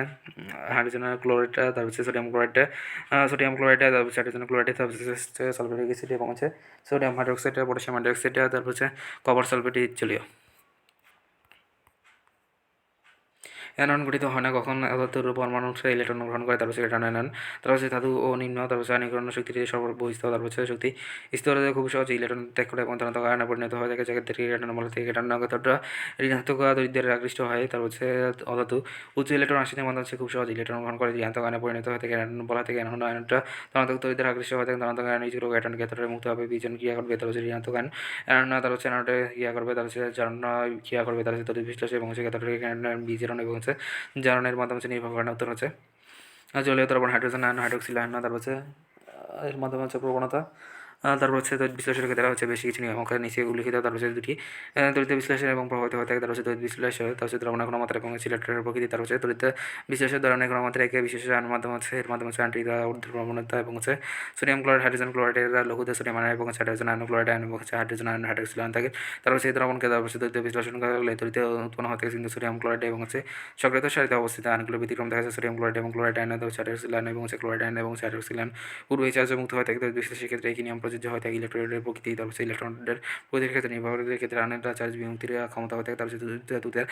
হাইড্রোজেন ক্লোরাইডটা। তারপর হচ্ছে সোডিয়াম ক্লোরাইডটা তারপর হচ্ছে হাইড্রোজেন ক্লোরাইড। তারপর হচ্ছে সালফিউরিক অ্যাসিড এবং হচ্ছে সোডিয়াম হাইড্রোক্সাইড পটাশিয়াম হাইড্রোক্সাইড। তারপর হচ্ছে কপার সালফেট জলীয়। অ্যানন গঠিত হয় না কখন ধাতুর পরমাণু ইলেকট্রন গ্রহণ করে। তারপর সেটা অ্যানন। তারপর হচ্ছে ধাতু ও নিম্ন। তারপর হচ্ছে আয়নীকরণ শক্তির সর্ববহিস্থ। তারপর হচ্ছে শক্তি স্তরে খুব সহজে ইলেকট্রন ত্যাগ করে এবং ধনাত্মক আয়নে পরিণত হয়ে থাকে জায়গা থেকে ক্যাটায়ন বলা থেকে ক্যাটায়ন কতটা ঋণাত্মক দরিদ্রের আকৃষ্ট হয়। তারপর হচ্ছে অধাতু উচ্চ ইলেকট্রন আসিতে মাধ্যমে হচ্ছে খুব সহজে ইলেকট্রন গ্রহণ করে ঋণাত্মক আয়নে পরিণত হয়ে থাকে ক্যাটায়ন বলা থেকে অ্যানন আয়নটা ধনাত্মক দরিদ্রের আকৃষ্ট হয়ে থাকে ধনাত্মক আয়ন যেগুলো ক্যাটায়ন ক্ষেত্রে মুক্ত হবে বিজন ক্রিয়া করবে। তার হচ্ছে ঋণাত্মক আয়ন অ্যানন। তার হচ্ছে অ্যানোডে ক্রিয়া করবে। তার হচ্ছে জারণ ক্রিয়া করবে। তার হচ্ছে তড়িৎ বিশ্লেষণ এবং হচ্ছে ক্যাথোডে বিজারণ এবং হচ্ছে জারণের মাধ্যমে হচ্ছে নির্ভর করে না। উত্তর হচ্ছে জলীয় দ্রবণ হাইড্রোজেন আয়ন হাইড্রোক্সিল আয়ন। তারপর হচ্ছে এর মাধ্যমে হচ্ছে প্রবণতা তারপর হচ্ছে তড়িৎ বিশ্লেষণের ক্ষেত্রে হচ্ছে বেশি কিছু নিয়মাঙ্ক নিচে উল্লিখিত, তারপর হচ্ছে দুটি তড়িৎ বিশ্লেষণ এবং প্রভাবিত হয়ে থাকে। তারপর হচ্ছে তড়িৎ বিশ্লেষণ, তারপর হচ্ছে দ্রবণের ঘনমাত্রা এবং ইলেকট্রনের প্রকৃতি। তারপর হচ্ছে তড়িৎ বিশ্লেষণ ধরনের ঘনমাত্রা একে বিশেষ মাধ্যম হচ্ছে এর মাধ্যমে হচ্ছে আন্টিক ঊর্ধ্ব প্রবণতা এবং হচ্ছে সোডিয়াম ক্লোরাইড, হাইড্রোজেন ক্লোরাইডের লঘুতে সোডিয়াম আয়ন এবং হচ্ছে হাইড্রোজেন আয়ন, ক্লোরাইড আয়ন এবং হচ্ছে হাইড্রোজেন আয়ন, হাইড্রোক্সিল আয়ন থাকে। তারপর হচ্ছে এই দ্রবণকে তারপর হচ্ছে তড়িৎ বিশ্লেষণ করলে তড়িৎ উৎপন্ন হতে কিন্তু সোডিয়াম ক্লোরাইড এবং হচ্ছে সক্রিয় সারিতে অবস্থিত আয়নগুলো ব্যতিক্রম দেখা যাচ্ছে সোডিয়াম ক্লোরাইড এবং ক্লোরাইড আয়ন, হচ্ছে হাইড্রোক্সিল আয়ন এবং হচ্ছে ক্লোরাইড আয়ন এবং হাইড্রোক্সিল আয়ন পূর্বেই চার্জ মুক্ত হয়ে থাকে। তড়িৎ বিশ্লেষণের ক্ষেত্রে একই নিয়ম প্রযোজ্য হয়ে থাকে। ইলেকট্রনের প্রকৃতি, তারপর হচ্ছে ইলেকট্রনের প্রকৃতির ক্ষেত্রে নির্ভরের ক্ষেত্রে আয়নের চার্জ বিমুক্তির ক্ষমতা হয়ে থাকে। তারপর হচ্ছে দুধের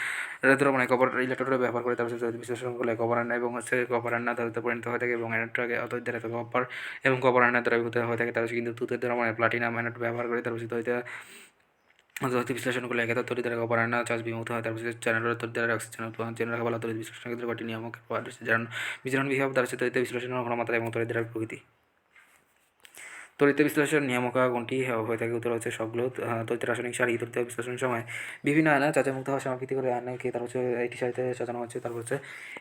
দ্রবণে কপার ইলেকট্রোড ব্যবহার করে তারপর হচ্ছে বিশ্লেষণ করলে কপার আয়ন এবং হচ্ছে কপার আয়ন ধাতুতে পরিণত হয়ে থাকে এবং অ্যানোডটাকে অতএব দ্বারা কপার এবং কপার আয়নের দ্বারা হয়ে থাকে। তারপর কিন্তু দুধের দ্রবণে প্লাটিনাম অ্যানোড ব্যবহার করে তারপর হচ্ছে তড়িৎ বিশ্লেষণ করলে একে তড়িৎ দ্বারা কপার আয়ন চার্জ বিমুক্ত হয়। তারপর চ্যানেলের তড়িৎ দ্বারা অক্সিজেন উৎপাদন জেনে রাখা ভালো। তড়িৎ বিশ্লেষণের ক্ষেত্রে কটি নিয়ামক বিজারণ বিভাগ, তার হচ্ছে তড়িৎ বিশ্লেষণের ঘনমাত্রা এবং তড়িৎ দ্বারা প্রকৃতি। তড়িৎ বিশ্লেষণ নিয়ামক কোনটি হয়ে থাকে? উত্তর হচ্ছে সবগুলো। তড়িৎ রাসায়নিক সারি তড়িৎ বিশ্লেষণের সময় বিভিন্ন আয়নে চাচামুক্ত হওয়া সমাপ্তি করে আয়নকে তার হচ্ছে এটি সারিতে সাজানো হচ্ছে। তারপর হচ্ছে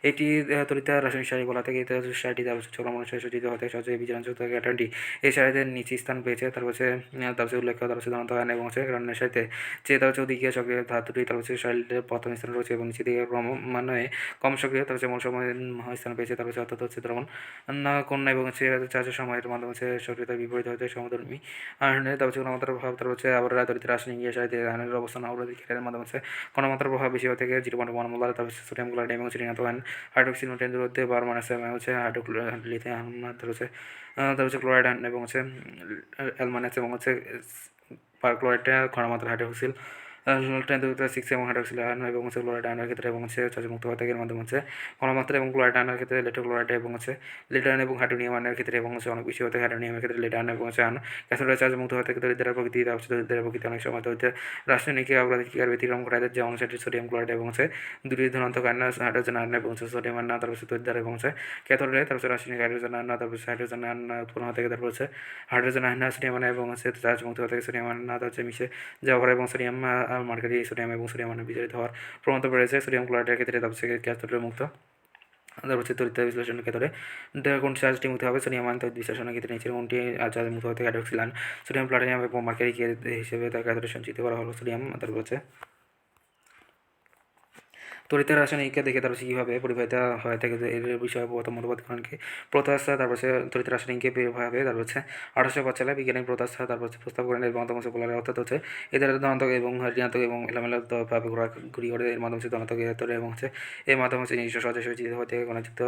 এটি তড়িৎ রাসায়নিক সারি বলা থেকে সারিটি তার হচ্ছে চলমান সজ্জিত হতে সহজে বিজারণযুক্ত গ্যাটানটি এই সারিতে নিচে স্থান পেয়েছে। তারপর হচ্ছে উল্লেখ তার হচ্ছে ধনাত্মক আয়ন এবং হচ্ছে রান্নার সারিতে তার হচ্ছে ওদিকে সক্রিয় ধাতুটি তার হচ্ছে সারিতে প্রথম স্থান রয়েছে এবং নিচে দিকে ক্রমান্বয়ে কম সক্রিয় তার হচ্ছে মূল সময় স্থান পেয়েছে। তারপর হচ্ছে অর্থাৎ হচ্ছে দ্রবণ কন্যা এবং হচ্ছে চার্জের সময়ের মাধ্যমে হচ্ছে সক্রিয়তার বিপরীত হতে সমধর্মী আয়নের তারপর হচ্ছে ঘনমাত্রার প্রভাব। তারপর হচ্ছে আবার তড়িৎ রাসায়নিক সারিতে আয়নের অবস্থান অগ্রাধিকারের মাধ্যমে হচ্ছে ঘনমাত্রার প্রভাব বেশি হয়ে থেকে 0.1 মোলার। তারপর হচ্ছে সোডিয়াম ক্লোরাইড এবং ঋণাত্মক আয়ন হাইড্রোক্সিল টেন্ডুর মধ্যে 12 হচ্ছে হাইড্রোক্লোরাইড তারপর হচ্ছে ক্লোরাইড আয়ন এবং হচ্ছে অ্যালমানেস এবং হচ্ছে পারক্লোরাইডটা ঘনমাত্রা হাইড্রোক্সিল 10^6 এবং হাইড্রোক্সিল আয়ন এবং হচ্ছে ক্লোরাইড আয়নের ক্ষেত্রে এবং হচ্ছে চার্জমুক্ত হয়ে থাকে এর মাধ্যমে হচ্ছে ঘনমাত্রা এবং ক্লোরাইড আয়নের ক্ষেত্রে ইলেকট্রোক্লোরাইড এবং হচ্ছে লিড আয়ন এবং হাইড্রোনিয়াম আয়নের ক্ষেত্রে এবং হচ্ছে অনেক বেশি হতে হাইড্রোনিয়ামের ক্ষেত্রে লিড আয়ন এবং হচ্ছে আয়ন ক্যাথোডের চার্জমুক্ত হয়ে থাকে। তড়িৎ দ্বারা প্রকৃতি তার হচ্ছে তড়িৎ দ্বারা প্রকৃতি অনেক সময় তড়িৎ রাসায়নিক অগ্রাধিকার ব্যতিক্রম ঘটায় যে অনুসারে সোডিয়াম ক্লোরাইড এবং হচ্ছে দুটি ধনাত্মক আয়ন হাইড্রোজেন আয়ন এবং হচ্ছে সোডিয়াম আয়ন তারপর হচ্ছে তড়িৎ দ্বারা এবং হচ্ছে ক্যাথোডে তারপর হচ্ছে রাসায়নিক হাইড্রোজেন আয়ন তারপর হচ্ছে হাইড্রোজেন আয়ন উৎপন্ন হয়ে থাকে। তারপর হচ্ছে হাইড্রোজেন আয়ন সোডিয়াম আয়ন এবং হচ্ছে চার্জমুক্ত হয়ে থাকে সোডিয়াম আয়ন হচ্ছে মিশে যাওয়ার এবং সোডিয়াম মার্কারি সোডিয়াম এবং সোডিয়াম আয়ন বিচলিত হওয়ার প্রবণতা বেড়েছে। সোডিয়াম ক্লোরাইডের ক্ষেত্রে তারপর হচ্ছে ক্যাথোডে মুক্ত। তারপর হচ্ছে তড়িৎ বিশ্লেষণের ক্ষেত্রে কোন চার্জটি মুক্ত হবে? Sodium ion. তড়িৎ বিশ্লেষণের ক্ষেত্রে নিচের কোনটি চার্জ মুক্ত হতে হাইড্রোক্সিল আয়ন, সোডিয়াম প্লাটিনাম এবং মার্কারি হিসেবে তার ক্যাথোডে সঞ্চিত করা হলো সোডিয়াম। তারপর হচ্ছে তড়িৎ রাসায়নিককে দেখে তারপর কীভাবে পরিবাহিত হয়ে থাকে এর বিষয়ে প্রথম মতবাদ গ্রহণকে প্রত্যাশা। তারপর হচ্ছে তড়িৎ রাসায়নিককে ভাবে তারপর হচ্ছে 1805 সালে বিজ্ঞানী প্রত্যাশা তারপর হচ্ছে প্রস্তাব করেন এর মাধ্যমে হচ্ছে বলার অর্থাৎ হচ্ছে এদের ধনাত্মক এবং ঋণাত্মক এবং এলোমেলোভাবে ঘুরি করে এর মাধ্যমে হচ্ছে ধনাত্মক এবং হচ্ছে এর মাধ্যমে হচ্ছে নিজস্ব সহজে সজ্জিত হয়ে থেকে কণাযুক্ত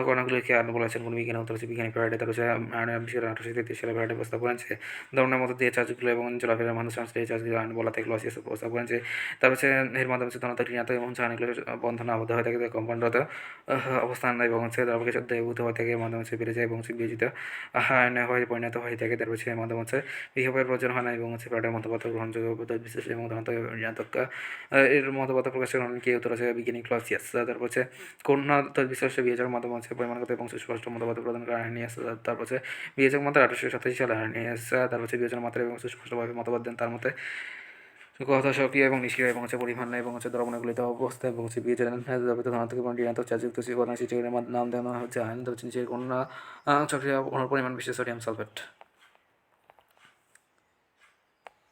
কণাগুলিকে আয়ন বলেছেন কোন বিজ্ঞানী? উত্তর হচ্ছে বিজ্ঞানী ফ্যারাডে। তারপর হচ্ছে আয়নের বিষয়ে 1833 সালে ফ্যারাডে প্রস্তাব করেন যে ধরনের মতো দিয়ে চার্জগুলো এবং চলাফেরার মানুষ এই চার্জগুলো আয়ন বলা থেকে লসিয়াস প্রস্তাব করেন যে তারপর হচ্ছে এর মাধ্যমে হচ্ছে ধনাত্মক ঋণাত্মক এবং আয়নগুলো বন্ধন আবদ্ধ হয়ে থাকে কম্পাউন্ডত অবস্থান এবং হচ্ছে তারপরে দ্রবীভূত হয়ে থাকে মাধ্যমে হচ্ছে বেড়ে যায় এবং হচ্ছে বিয়োজিত আয়নে হয়ে পরিণত হয়ে থাকে। তারপর হচ্ছে মাধ্যমে হচ্ছে বিহেভের প্রয়োজন হয় না এবং হচ্ছে ফ্যারাডের মতবাদ গ্রহণযোগ্য বিশেষ এবং ধনাত্মক ঋণাত্মক এর মতবাদ প্রকাশের কি উত্তর হচ্ছে বিজ্ঞানী ক্লসিয়াস। তারপর হচ্ছে কোন বিশ্লেষে বিয়োজকের মাধ্যমে হচ্ছে পরিমাণগত এবং সুস্পষ্ট মতবাদ প্রদান করা হার্নিয়াস। তারপর হচ্ছে বিয়োজক মাত্রা 1887 সালে হার্নিয়াস তারপর হচ্ছে বিয়োজনের মাত্রা এবং সুস্পষ্টভাবে মতবাদ দেন তার মতে কথা সক্রিয় এবং নিষ্ক্রিয় এবং হচ্ছে পরিমাণ এবং হচ্ছে দ্রবণগুলিত অবস্থা এবং হচ্ছে বিয়োজন ধনাত্মক এবং ঋণাত্মক চার্জযুক্ত উপাদান সৃষ্টি করে নাম দেওয়া হচ্ছে আয়ন। হচ্ছে নিচের কোন সক্রিয় পরিমাণ বিশেষ সোডিয়াম সালফেট।